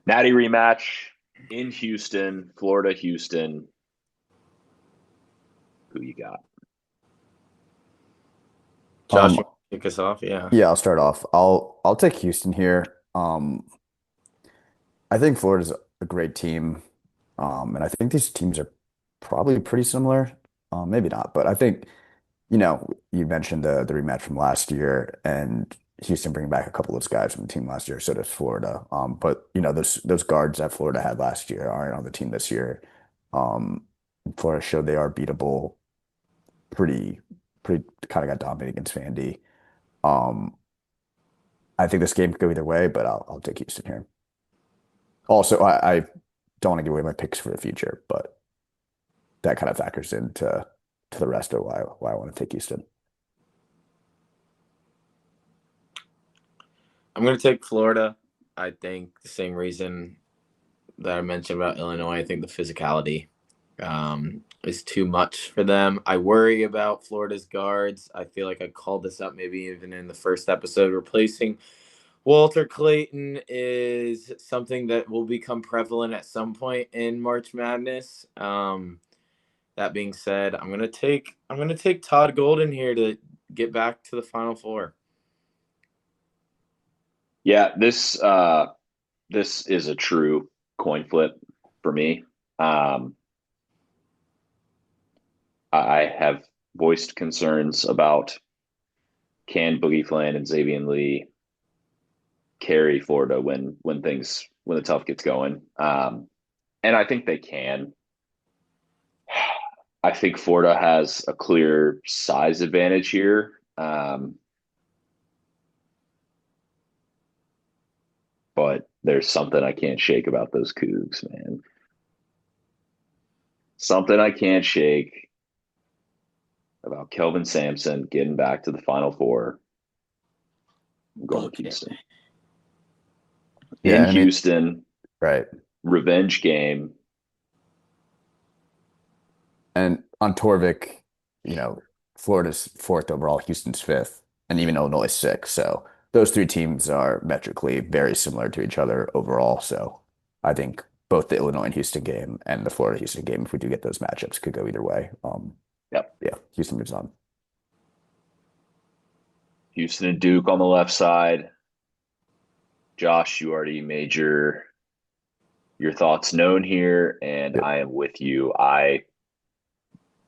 Natty rematch in Houston, Florida, Houston. Who you got? Josh, Um, you wanna kick us off? Yeah. yeah, I'll start off. I'll take Houston here. I think Florida's a great team. And I think these teams are probably pretty similar. Maybe not, but I think, you mentioned the rematch from last year and Houston bringing back a couple of those guys from the team last year. So does Florida. But those guards that Florida had last year aren't on the team this year. Um, Florida showed they are beatable. Pretty, pretty kind of got dominated against Vandy. Um, I think this game could go either way, but I'll take Houston here. Also, I don't want to give away my picks for the future, but that kind of factors into to the rest of why I want to take Houston. I'm going to take Florida. I think the same reason that I mentioned about Illinois. I think the physicality is too much for them. I worry about Florida's guards. I feel like I called this up maybe even in the first episode. Replacing Walter Clayton is something that will become prevalent at some point in March Madness. That being said, I'm gonna take Todd Golden here to get back to the Final Four. Yeah, this is a true coin flip for me. I have voiced concerns about can Boogie Flan and Xavier Lee carry Florida when the tough gets going. And I think they can. I think Florida has a clear size advantage here. But there's something I can't shake about those Cougs, man. Something I can't shake about Kelvin Sampson getting back to the Final Four. I'm going with Houston. Yeah, In Houston, right. Revenge game. And on Torvik, Florida's fourth overall, Houston's fifth, and even Illinois sixth. So those three teams are metrically very similar to each other overall. So I think both the Illinois and Houston game and the Florida Houston game, if we do get those matchups, could go either way. Yep. Yeah, Houston moves on. Houston and Duke on the left side. Josh, you already made your thoughts known here, and Yep. I am with you.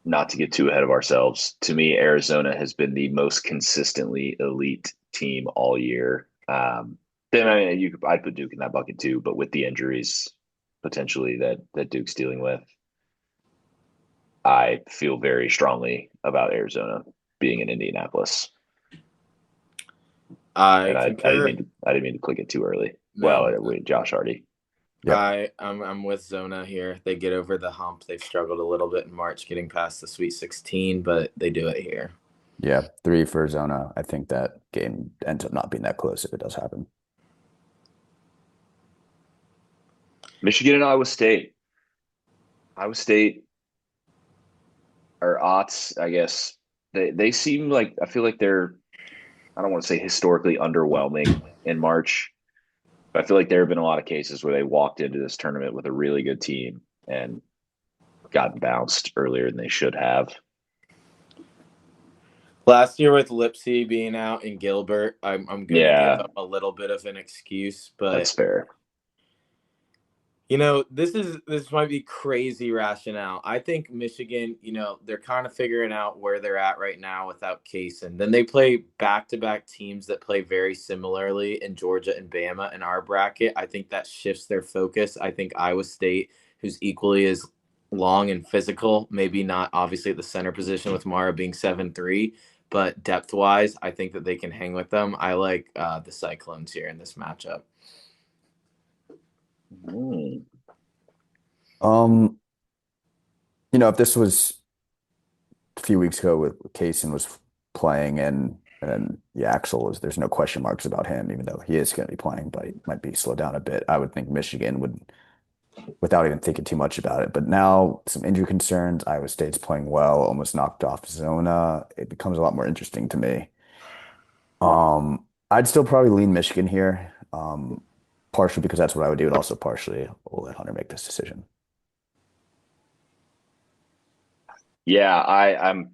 Not to get too ahead of ourselves, to me, Arizona has been the most consistently elite team all year. Then I'd put Duke in that bucket too, but with the injuries potentially that Duke's dealing with, I feel very strongly about Arizona being in Indianapolis. I And concur. I didn't mean to click it too early. No. Well, wait, Josh already. Yep. I'm with Zona here. They get over the hump. They've struggled a little bit in March getting past the Sweet 16, but they do it here. Yeah, 3 for Arizona. I think that game ends up not being that close if it does happen. Michigan and Iowa State. Iowa State are odds, I guess. They seem like I feel like they're I don't want to say historically underwhelming in March. But I feel like there have been a lot of cases where they walked into this tournament with a really good team and gotten bounced earlier than they should have. Last year with Lipsy being out and Gilbert, I'm going to give them a little bit of an excuse, but that's fair. This might be crazy rationale. I think Michigan, they're kind of figuring out where they're at right now without Case. And then they play back-to-back teams that play very similarly in Georgia and Bama in our bracket. I think that shifts their focus. I think Iowa State, who's equally as long and physical, maybe not obviously at the center position with Mara being 7'3", but depth-wise, I think that they can hang with them. I like the Cyclones here in this matchup. If this was a few weeks ago with Kaysen was playing and there's no question marks about him, even though he is going to be playing, but he might be slowed down a bit. I would think Michigan would, without even thinking too much about it. But now some injury concerns, Iowa State's playing well, almost knocked off Zona. It becomes a lot more interesting to me. I'd still probably lean Michigan here, partially because that's what I would do, and also partially we'll let Hunter make this decision. Yeah, I'm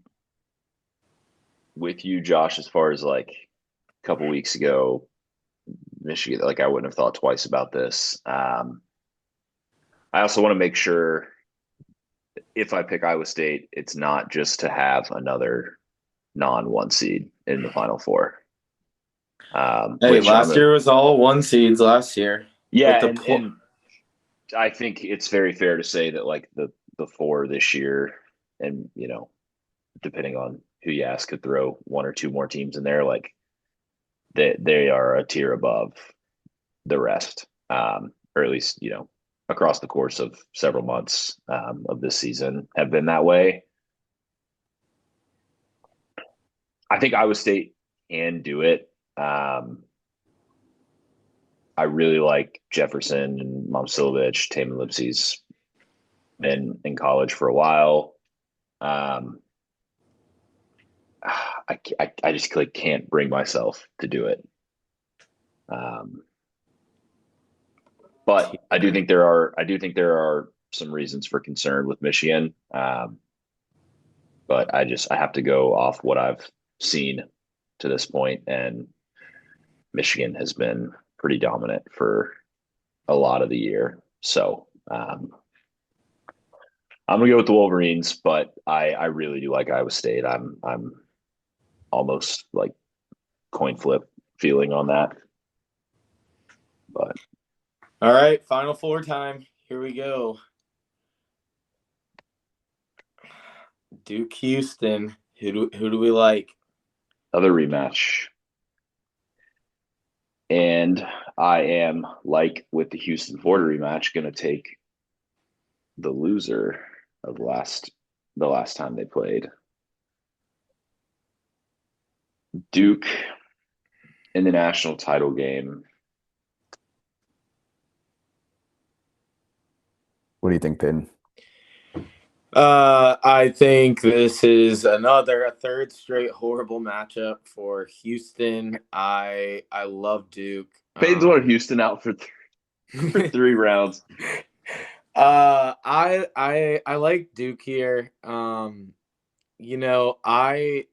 with you, Josh, as far as like a couple weeks ago, Michigan, like I wouldn't have thought twice about this. I also want to make sure if I pick Iowa State, it's not just to have another non-1 seed in the Final Four. Last year was all 1 seeds last year. Yeah, and I think it's very fair to say that like the 4 this year, and depending on who you ask, could throw 1 or 2 more teams in there. Like they are a tier above the rest, or at least across the course of several months of this season have been that way. I think Iowa State can do it. I really like Jefferson and Momcilovic. Taman Lipsey's been in college for a while. Um, I just like can't bring myself to do it. Um, but I do think there are some reasons for concern with Michigan. But I have to go off what I've seen to this point, and Michigan has been pretty dominant for a lot of the year. So I'm gonna go with the Wolverines, but I really do like Iowa State. I'm almost like coin flip feeling on that. But All right, Final Four time. Here we go. Duke Houston. Who do we like? other rematch. And I am, like with the Houston Florida rematch, gonna take the loser of the last time they played. Duke in the national title game. What do you think, Payton? I think this is a third straight horrible matchup for Houston. I love Duke. Payton's wanted Houston out for for 3 rounds. I like Duke here. You know, I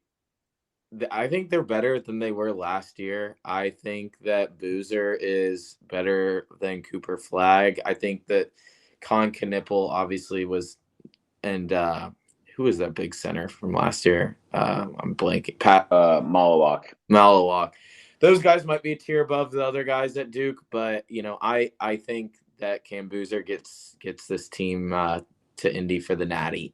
think they're better than they were last year. I think that Boozer is better than Cooper Flag. I think that Con Knipple obviously was, and who was that big center from last year? I'm blanking. Pat Malawak. Those guys might be a tier above the other guys at Duke, but you know, I think that Cam Boozer gets this team to Indy for the Natty.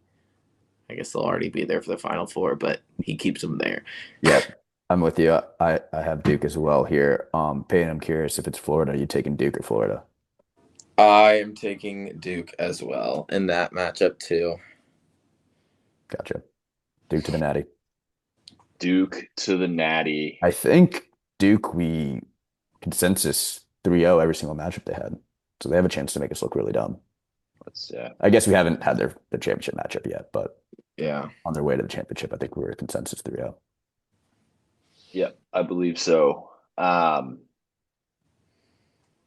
I guess they'll already be there for the Final Four, but he keeps them there. Yep, I'm with you. I have Duke as well here. Payton, I'm curious if it's Florida, are you taking Duke or Florida? I am taking Duke as well in that matchup too. Gotcha. Duke to the Natty. Duke to the Natty. I think Duke, we consensus 3-0 every single matchup they had. So they have a chance to make us look really dumb. I guess we haven't had their championship matchup yet, but yeah, on their way to the championship, I think we were consensus 3-0. Yep, I believe so.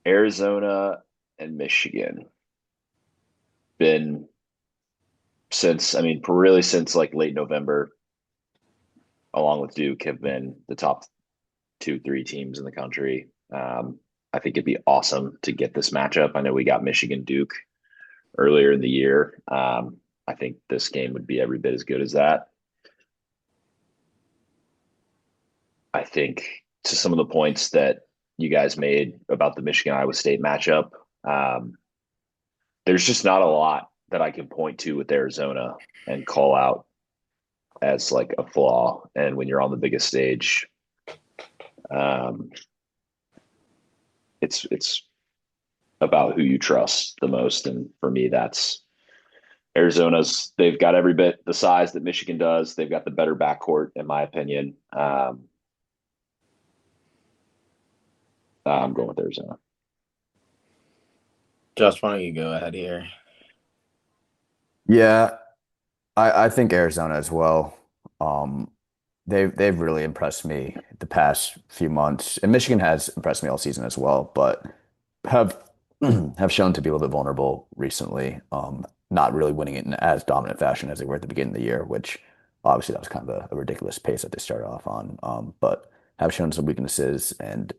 Arizona and Michigan been really since like late November, along with Duke, have been the top 2, 3 teams in the country. I think it'd be awesome to get this matchup. I know we got Michigan Duke earlier in the year. I think this game would be every bit as good as that. I think to some of the points that you guys made about the Michigan Iowa State matchup, there's just not a lot that I can point to with Arizona and call out as like a flaw. And when you're on the biggest stage, it's about who you trust the most. And for me, that's they've got every bit the size that Michigan does. They've got the better backcourt, in my opinion. I'm going with Arizona. Josh, why don't you go ahead here? Yeah, I think Arizona as well. Um, they've really impressed me the past few months, and Michigan has impressed me all season as well, but have have shown to be a little bit vulnerable recently. Not really winning it in as dominant fashion as they were at the beginning of the year, which obviously that was kind of a ridiculous pace that they started off on. But have shown some weaknesses, and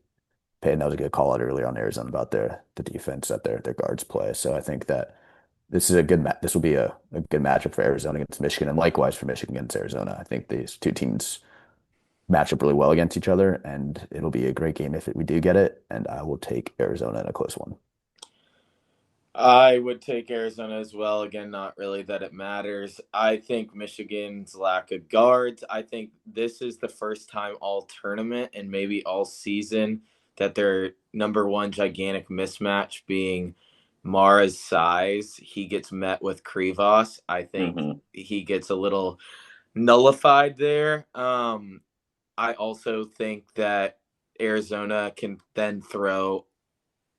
Payton, that was a good call out earlier on Arizona about the defense that their guards play. So I think that this will be a good matchup for Arizona against Michigan, and likewise for Michigan against Arizona. I think these two teams match up really well against each other, and it'll be a great game if we do get it. And I will take Arizona in a close one. I would take Arizona as well. Again, not really that it matters. I think Michigan's lack of guards. I think this is the first time all tournament and maybe all season that their number one gigantic mismatch being Mara's size. He gets met with Krivas. I think he gets a little nullified there. I also think that Arizona can then throw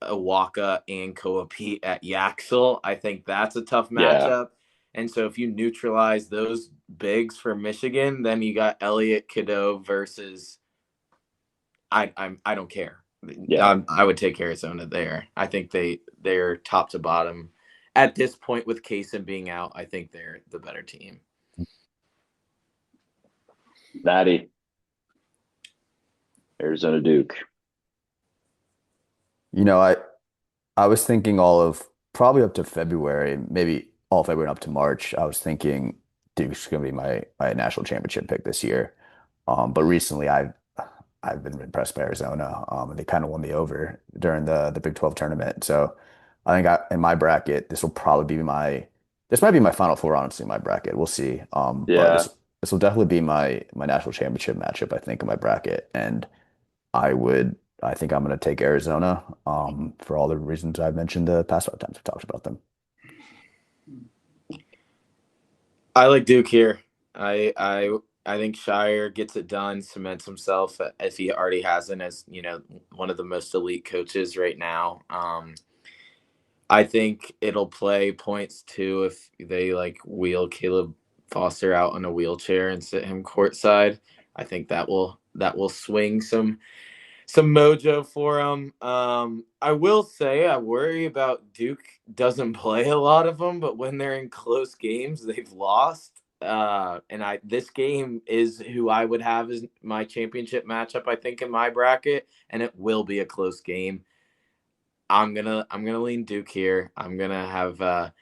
Awaka and Koa at Yaxel. I think that's a tough Yeah. matchup. And so if you neutralize those bigs for Michigan, then you got Elliott Cadeau versus I don't care. Yeah. I would take Arizona there. I think they're top to bottom at this point with Kaysen being out. I think they're the better team. Natty. Arizona Duke. You know, I was thinking all of probably up to February, maybe all February and up to March. I was thinking Duke's gonna be my national championship pick this year. But recently I've been impressed by Arizona. And they kind of won me over during the Big 12 tournament. So I think in my bracket, this will probably be this might be my Final Four, honestly, in my bracket. We'll see. But Yeah. this will definitely be my national championship matchup, I think, in my bracket. And I would I think I'm gonna take Arizona, for all the reasons I've mentioned the past 5 times I've talked about them. I like Duke here. I think Shire gets it done, cements himself as he already hasn't as one of the most elite coaches right now. I think it'll play points too if they like wheel Caleb Foster out in a wheelchair and sit him courtside. I think that will swing some mojo for him. I will say I worry about Duke doesn't play a lot of them, but when they're in close games, they've lost. And this game is who I would have as my championship matchup. I think in my bracket, and it will be a close game. I'm gonna lean Duke here. I'm gonna have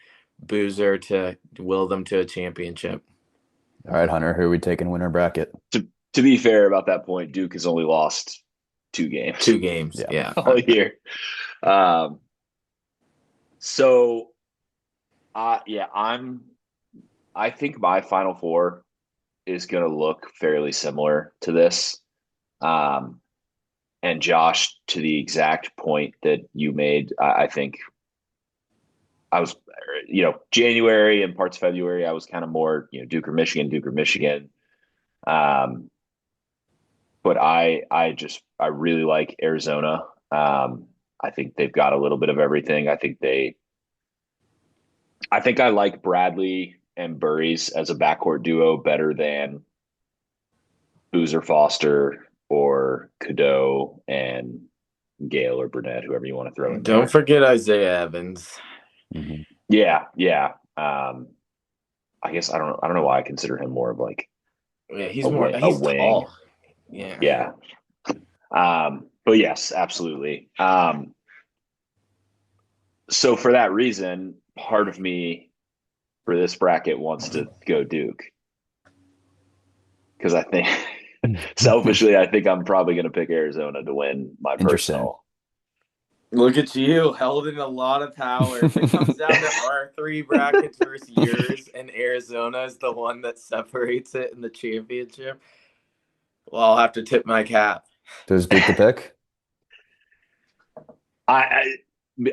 Boozer to will them to a championship. All right, Hunter, who are we taking winner bracket? To be fair about that point, Duke has only lost 2 games 2 games, Yeah. yeah. all year. Um, so yeah, I think my Final Four is going to look fairly similar to this. Um, and Josh, to the exact point that you made, I think I was, January and parts of February, I was kind of more, Duke or Michigan, Duke or Michigan. Um, but I really like Arizona. I think they've got a little bit of everything. I think I like Bradley and Burries as a backcourt duo better than Boozer Foster or Cadeau and Gale or Burnett, whoever you want to throw in Don't there. forget Isaiah Evans. Mhm. Yeah, yeah. I guess I don't know why I consider him more of like Yeah, a he's wing. tall. Yeah. Yeah. But yes, absolutely. So for that reason, part of me for this bracket wants to go Duke because I think selfishly, I think I'm probably going to pick Arizona to win my Interesting. personal. Look at you, held in a lot of power. If it comes down to our three brackets versus yours, and Arizona is the one that separates it in the championship, well, I'll have to tip my cap. Does Duke the pick?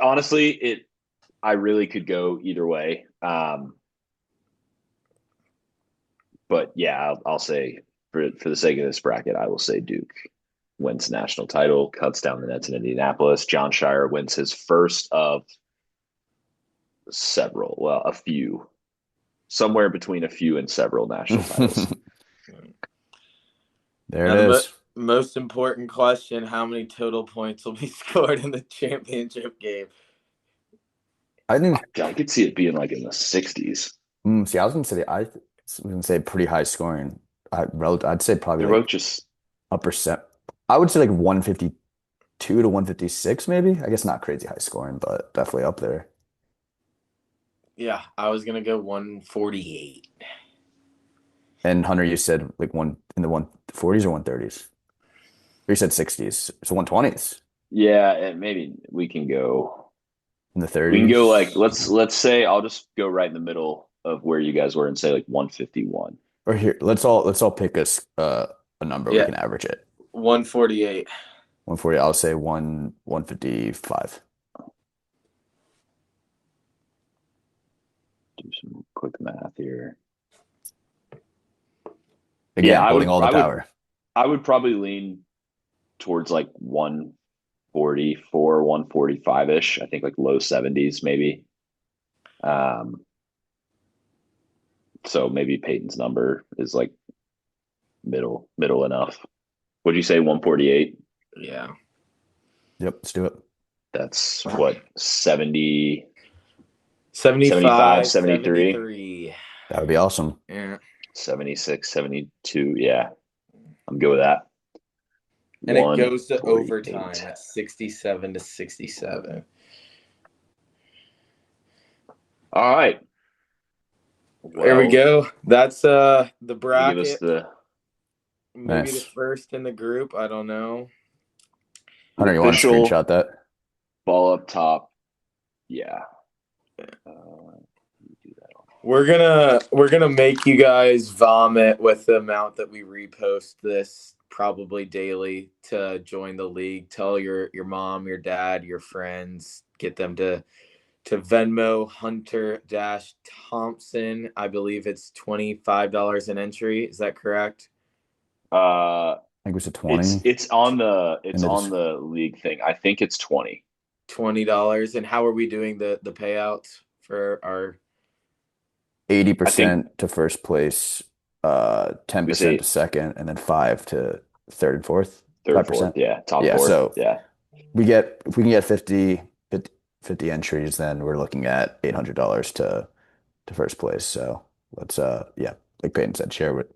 Honestly, I really could go either way. But yeah, I'll say for the sake of this bracket, I will say Duke wins the national title, cuts down the nets in Indianapolis. John Shire wins his first of several, well, a few, somewhere between a few and several national titles. There Now, it is. most important question: how many total points will be scored in the championship game? I think, I could see it being like in the 60s. see, I was gonna say pretty high scoring. I'd say probably They're both like just upper set. I would say like 152 to 156, maybe. I guess not crazy high scoring, but definitely up there. Yeah, I was gonna go 148. And Hunter, you said like one in the 140s or 130s? Or you said 60s. So 120s yeah, and maybe we can go. in the We can go like 30s. let's say I'll just go right in the middle of where you guys were and say like 151. Or here, let's all pick a number we Yeah, can average it. 148. 140, I'll say 155. Do some quick math here. Yeah, Again, holding all the I would power. I would probably lean towards like 144, 145 ish. I think like low 70s maybe. Um, so maybe Peyton's number is like middle enough. Would you say 148? Yeah. Yep, let's do it. That's what 70, 75, 75, 73, 73. That would be awesome. Yeah. 76, 72. Yeah, I'm good with that. And it goes to 148. overtime at 67 to 67. All right. There we Well, go. That's the let me give us bracket. the Maybe the Nice. first in the group. I don't know. Hunter, you want to official screenshot that? ball up top. Yeah. Do that. We're gonna make you guys vomit with the amount that we repost this probably daily to join the league. Tell your mom, your dad, your friends, get them to Venmo Hunter Dash Thompson. I believe it's $25 an entry. Is that correct? Uh, I think it was a it's 20 it's on the in it's the on the league thing. I think it's 20. $20. And how are we doing the payouts for our? I think 80% to first place, we 10% to say second, and then 5 to third and fourth. third, fourth. 5%. Yeah, top Yeah, four. so Yeah, if we can get 50 entries, then we're looking at $800 to first place. So let's yeah, like Peyton said, share with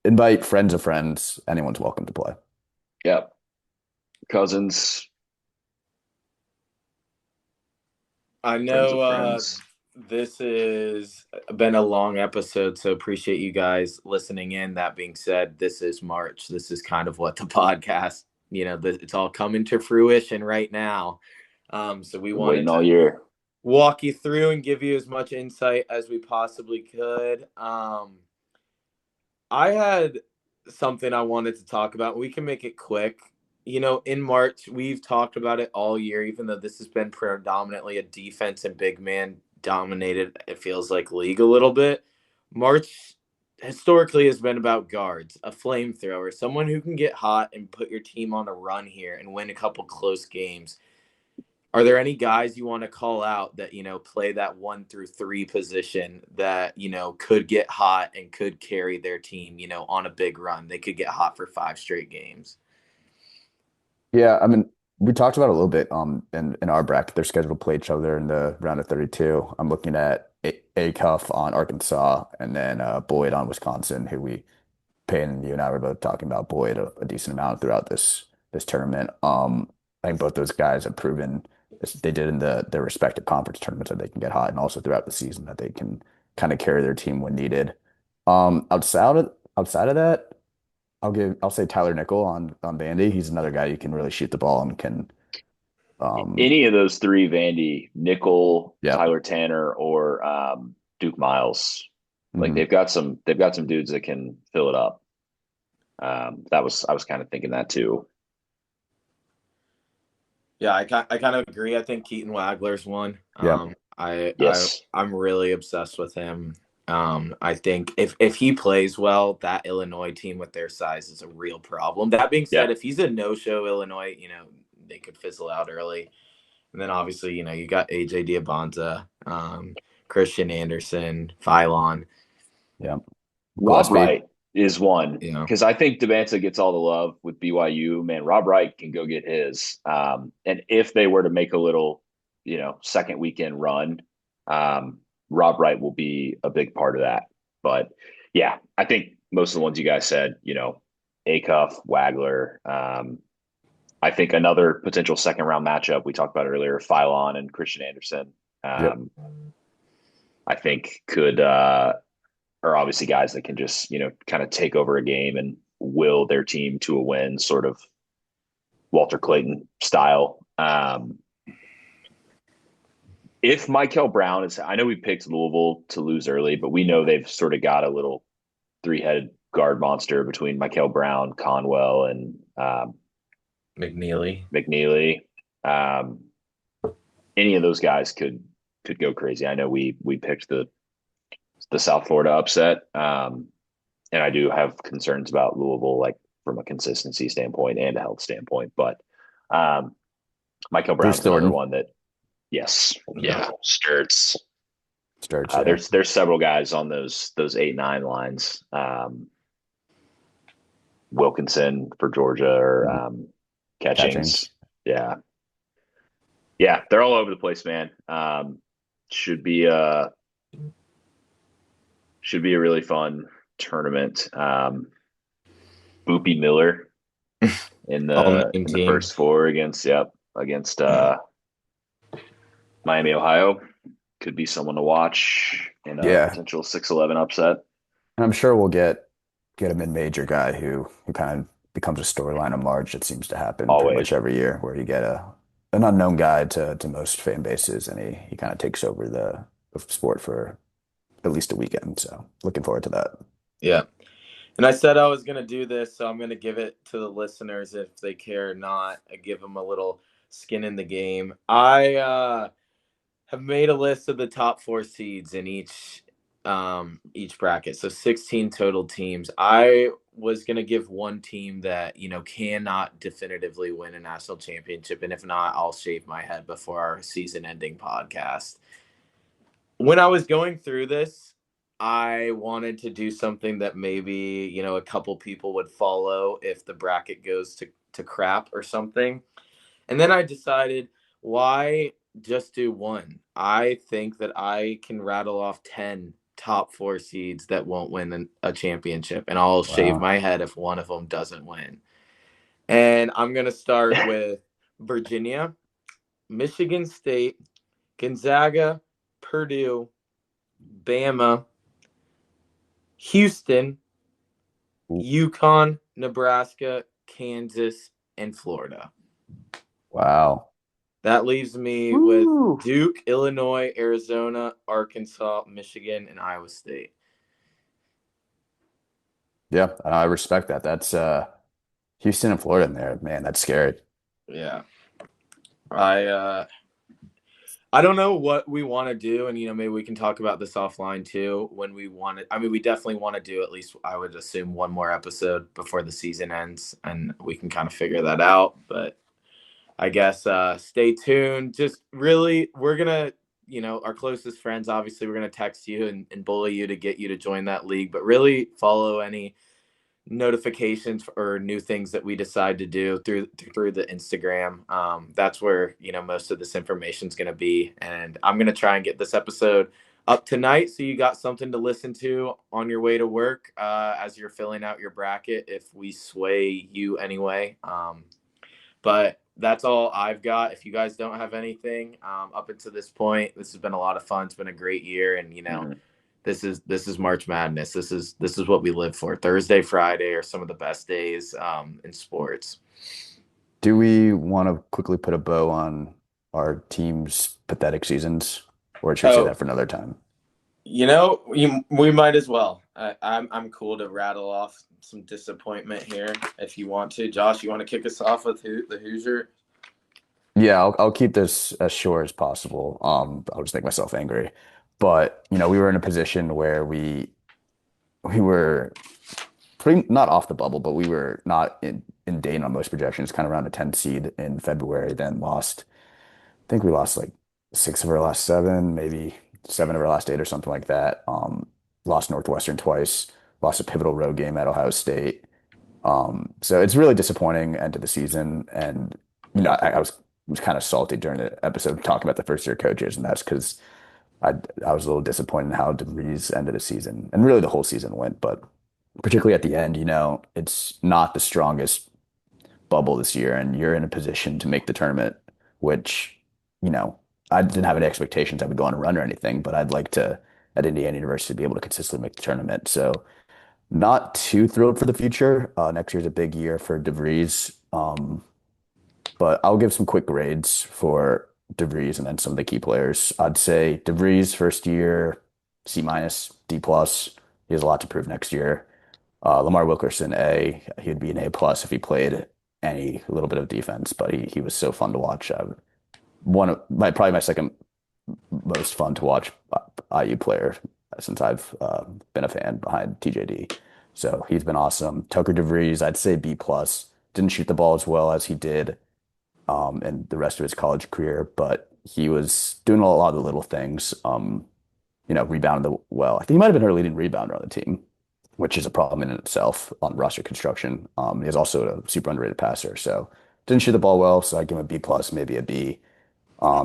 invite friends of friends. Anyone's welcome to play. yeah. Cousins, I friends know of friends. this has been a long episode, so appreciate you guys listening in. That being said, this is March. This is kind of what the podcast, it's all coming to fruition right now. So we Been wanted waiting all to year. walk you through and give you as much insight as we possibly could. I had something I wanted to talk about. We can make it quick. In March, we've talked about it all year, even though this has been predominantly a defense and big man dominated, it feels like, league a little bit. March historically has been about guards, a flamethrower, someone who can get hot and put your team on a run here and win a couple close games. Are there any guys you want to call out that, play that 1 through 3 position that, could get hot and could carry their team, on a big run? They could get hot for 5 straight games. Yeah, I mean, we talked about it a little bit in our bracket. They're scheduled to play each other in the round of 32. I'm looking at Cuff on Arkansas and then Boyd on Wisconsin, who Payton, you and I were both talking about Boyd a decent amount throughout this tournament. I think both those guys have proven as they did in their respective conference tournaments that they can get hot, and also throughout the season that they can kind of carry their team when needed. Outside of that, I'll say Tyler Nickel on Vandy. He's another guy you can really shoot the ball and can Any of those three, Vandy, Nickel, yeah. Tyler Tanner, or Duke Miles, like Mhm. they've got some dudes that can fill it up. I was kind of thinking that too. Yeah, I kind of agree. I think Keaton Wagler's one. Yeah. Yes. I'm really obsessed with him. I think if he plays well, that Illinois team with their size is a real problem. That being said, Yeah. if he's a no-show Illinois, they could fizzle out early. And then obviously, you got AJ Diabonza, Christian Anderson, Phylon. Yeah. Rob Gillespie. Wright is one You know, because I think Devanza gets all the love with BYU. Man, Rob Wright can go get his. And if they were to make a little, second weekend run, um, Rob Wright will be a big part of that. But yeah, I think most of the ones you guys said, Acuff, Wagler. I think another potential second round matchup we talked about earlier, Phylon and Christian Anderson. Yep. I think could are obviously guys that can just, kind of take over a game and will their team to a win, sort of Walter Clayton style. If Michael Brown is, I know we picked Louisville to lose early, but we know they've sort of got a little three-headed guard monster between Michael Brown, Conwell, and McNeely. McNeely. Any of those guys could go crazy. I know we picked the South Florida upset. And I do have concerns about Louisville, like from a consistency standpoint and a health standpoint. But um, Michael Bruce Brown's another Thornton one that, yes, Yeah. yeah, Sturts. starts. Yeah, There's several guys on those 8-9 lines. Wilkinson for Georgia or Catchings. Catchings. Yeah, yeah, they're all over the place, man. Should be a should be a really fun tournament. Boopy Miller in All the name in the team. first four against Yeah. Miami, Ohio. Could be someone to watch in a Yeah, potential 6-11 upset. and I'm sure we'll get a mid-major guy who kind of becomes a storyline of March. It seems to happen pretty much Always. every year, where you get a an unknown guy to most fan bases, and he kind of takes over the sport for at least a weekend. So looking forward to that. Yeah. And I said I was going to do this, so I'm going to give it to the listeners if they care or not. I give them a little skin in the game. I have made a list of the top 4 seeds in each bracket. So 16 total teams. I was going to give one team that, cannot definitively win a national championship, and if not, I'll shave my head before our season-ending podcast. When I was going through this, I wanted to do something that maybe, a couple people would follow if the bracket goes to crap or something. And then I decided, why just do one? I think that I can rattle off 10 top 4 seeds that won't win a championship, and I'll shave Wow. my head if one of them doesn't win. And I'm going to start with Virginia, Michigan State, Gonzaga, Purdue, Bama, Houston, Ooh, Yukon, Nebraska, Kansas, and Florida. wow. That leaves me with Woo. Duke, Illinois, Arizona, Arkansas, Michigan, and Iowa State. Yeah, I respect that. That's Houston and Florida in there, man. That's scary. Yeah. I don't know what we want to do, and maybe we can talk about this offline too when we want it. I mean, we definitely want to do, at least I would assume, one more episode before the season ends, and we can kind of figure that out. But I guess stay tuned. Just really, we're gonna, our closest friends, obviously, we're gonna text you and bully you to get you to join that league. But really follow any notifications or new things that we decide to do through the Instagram. That's where most of this information is going to be, and I'm going to try and get this episode up tonight so you got something to listen to on your way to work as you're filling out your bracket, if we sway you anyway. But that's all I've got. If you guys don't have anything up until this point, this has been a lot of fun. It's been a great year, and Mm-hmm. this is March Madness. This is what we live for. Thursday, Friday are some of the best days in sports. Do we want to quickly put a bow on our team's pathetic seasons, or should we say Oh, that for another time? we might as well. I'm cool to rattle off some disappointment here if you want to. Josh, you want to kick us off with the Hoosier? Yeah, I'll keep this as short as possible. I'll just make myself angry. But, we were in a position where we were pretty not off the bubble, but we were not in Dane on most projections, kind of around a 10 seed in February, then lost. I think we lost like 6 of our last 7, maybe 7 of our last 8 or something like that. Lost Northwestern twice, lost a pivotal road game at Ohio State. So it's really disappointing end of the season. And, I was kind of salty during the episode talking about the first year coaches, and that's because I I was a little disappointed in how DeVries ended the season, and really the whole season went, but particularly at the end, it's not the strongest bubble this year, and you're in a position to make the tournament, which, you know, I didn't have any expectations I would go on a run or anything, but I'd like to at Indiana University be able to consistently make the tournament. So not too thrilled for the future. Next year's a big year for DeVries. But I'll give some quick grades for DeVries and then some of the key players. I'd say DeVries first year, C minus, D plus. He has a lot to prove next year. Lamar Wilkerson, A. He'd be an A plus if he played any little bit of defense, but he was so fun to watch. One of probably my second most fun to watch IU player since I've been a fan behind TJD. So he's been awesome. Tucker DeVries, I'd say B plus. Didn't shoot the ball as well as he did in the rest of his college career, but he was doing a lot of the little things. Rebounded well. I think he might have been our leading rebounder on the team, which is a problem in itself on roster construction. He's also a super underrated passer, so didn't shoot the ball well. So I give him a B plus, maybe a B.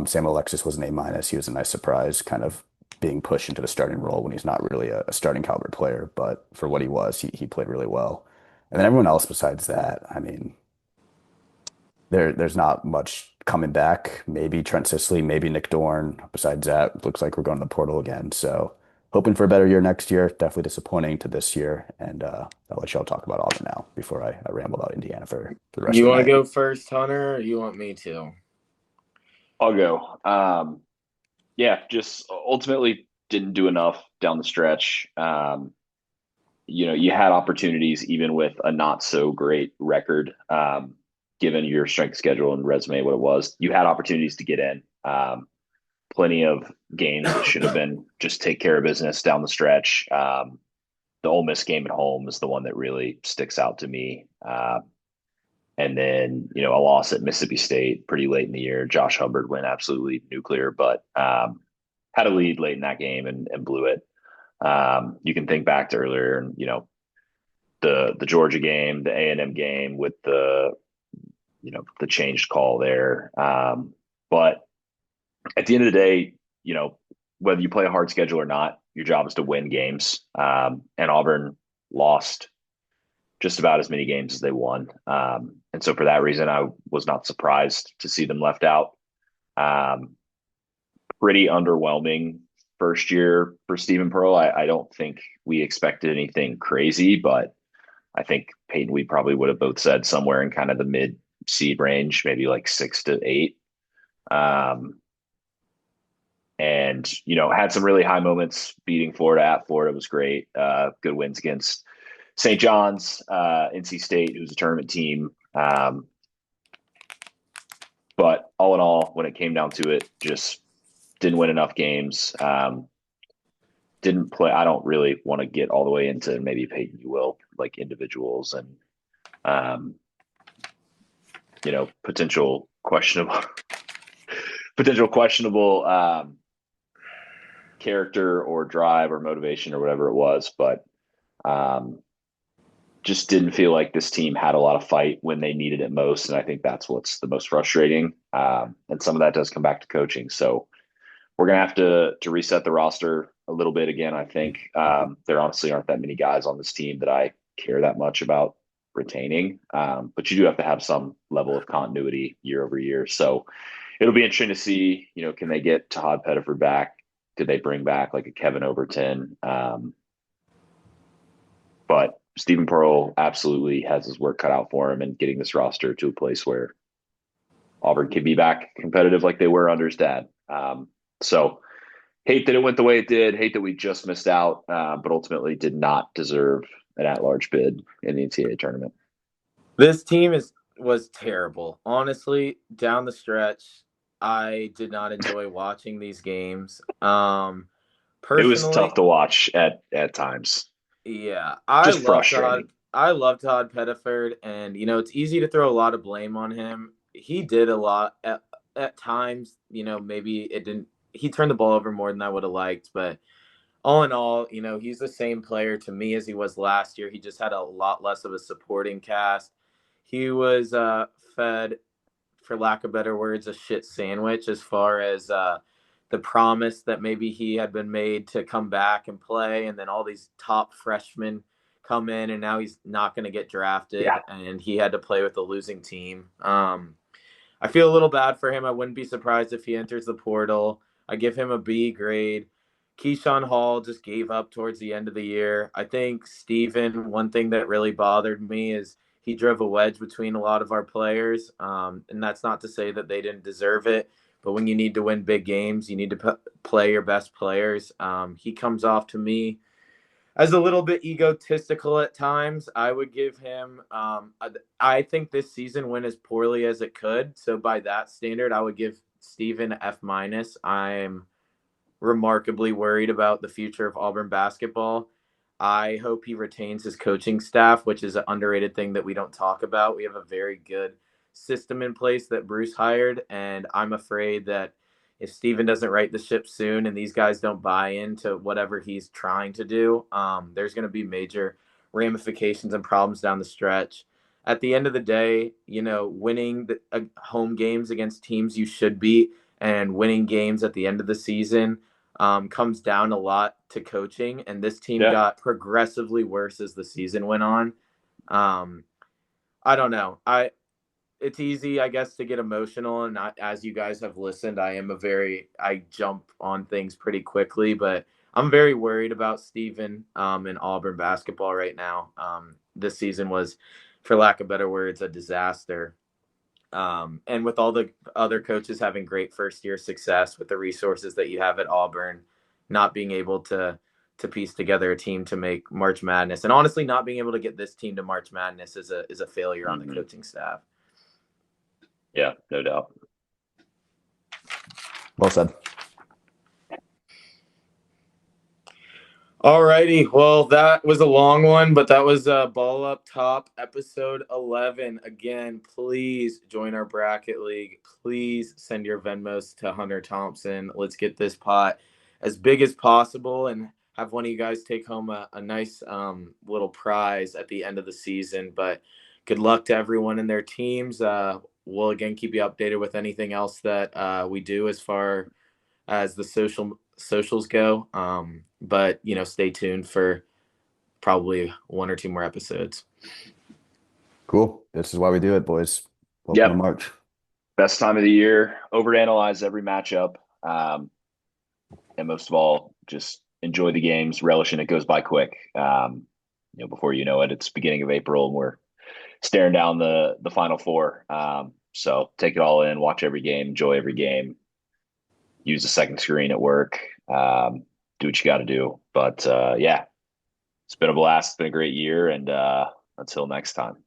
Sam Alexis was an A minus. He was a nice surprise, kind of being pushed into the starting role when he's not really a starting caliber player, but for what he was, he played really well. And then everyone else besides that, I mean, there's not much coming back. Maybe Trent Sisley, maybe Nick Dorn. Besides that, it looks like we're going to the portal again. So hoping for a better year next year. Definitely disappointing to this year. And I'll let y'all talk about Auburn now before I ramble about Indiana for the rest You of the want to night. go first, Hunter, or you want me to? I'll go. Yeah, just ultimately didn't do enough down the stretch. You had opportunities even with a not so great record, given your strength schedule and resume, what it was. You had opportunities to get in. Plenty of games that should have been just take care of business down the stretch. The Ole Miss game at home is the one that really sticks out to me. And then, a loss at Mississippi State pretty late in the year. Josh Hubbard went absolutely nuclear, but had a lead late in that game and blew it. You can think back to earlier, and the Georgia game, the A&M game with the changed call there. But at the end of the day, whether you play a hard schedule or not, your job is to win games. And Auburn lost just about as many games as they won. And so for that reason, I was not surprised to see them left out. Pretty underwhelming first year for Stephen Pearl. I don't think we expected anything crazy, but I think Payton, we probably would have both said somewhere in kind of the mid seed range, maybe like 6 to 8. And had some really high moments beating Florida at Florida was great. Good wins against St. John's, NC State, who's a tournament team. But all in all, when it came down to it, just didn't win enough games. Didn't play. I don't really want to get all the way into, maybe Peyton, you will, like individuals and potential questionable character or drive or motivation or whatever it was, but just didn't feel like this team had a lot of fight when they needed it most. And I think that's what's the most frustrating. And some of that does come back to coaching. So we're going to have to reset the roster a little bit again. I think there honestly aren't that many guys on this team that I care that much about retaining. But you do have to have some level of continuity year over year. So it'll be interesting to see, can they get Todd Pettiford back? Did they bring back like a Kevin Overton? But Stephen Pearl absolutely has his work cut out for him and getting this roster to a place where Auburn can be back competitive like they were under his dad. So hate that it went the way it did. Hate that we just missed out, but ultimately did not deserve an at-large bid in the NCAA tournament. This team was terrible. Honestly, down the stretch, I did not enjoy watching these games. It was Personally, tough to watch at times. yeah, Just frustrating. I love Todd Pettiford, and it's easy to throw a lot of blame on him. He did a lot at times. Maybe it didn't. He turned the ball over more than I would have liked, but all in all, he's the same player to me as he was last year. He just had a lot less of a supporting cast. He was fed, for lack of better words, a shit sandwich as far as the promise that maybe he had been made to come back and play, and then all these top freshmen come in, and now he's not going to get drafted, Yeah. and he had to play with a losing team. I feel a little bad for him. I wouldn't be surprised if he enters the portal. I give him a B grade. Keyshawn Hall just gave up towards the end of the year. I think Steven, one thing that really bothered me is he drove a wedge between a lot of our players. And that's not to say that they didn't deserve it, but when you need to win big games, you need to play your best players. He comes off to me as a little bit egotistical at times. I would give him, I think this season went as poorly as it could. So by that standard, I would give Steven F minus. I'm remarkably worried about the future of Auburn basketball. I hope he retains his coaching staff, which is an underrated thing that we don't talk about. We have a very good system in place that Bruce hired, and I'm afraid that if Steven doesn't right the ship soon and these guys don't buy into whatever he's trying to do, there's going to be major ramifications and problems down the stretch. At the end of the day, winning home games against teams you should beat and winning games at the end of the season comes down a lot to coaching, and this team Yeah. got progressively worse as the season went on. I don't know. It's easy, I guess, to get emotional, and as you guys have listened, I jump on things pretty quickly, but I'm very worried about Steven and Auburn basketball right now. This season was, for lack of better words, a disaster. And with all the other coaches having great first year success with the resources that you have at Auburn, not being able to piece together a team to make March Madness, and honestly, not being able to get this team to March Madness is a failure on the Mm-hmm. coaching staff. Yeah, no doubt. Well said. All righty. Well, that was a long one, but that was Ball Up Top, episode 11. Again, please join our bracket league. Please send your Venmos to Hunter Thompson. Let's get this pot as big as possible and have one of you guys take home a nice little prize at the end of the season. But good luck to everyone in their teams. We'll, again, keep you updated with anything else that we do as far as the socials go. But stay tuned for probably one or two more episodes. Cool. This is why we do it, boys. Welcome Yep. to March. Best time of the year. Overanalyze every matchup. And most of all, just enjoy the games, relish in it goes by quick. Before you know it, it's beginning of April and we're staring down the Final Four. So take it all in, watch every game, enjoy every game, use the second screen at work, do what you got to do. But yeah, it's been a blast. It's been a great year. And until next time.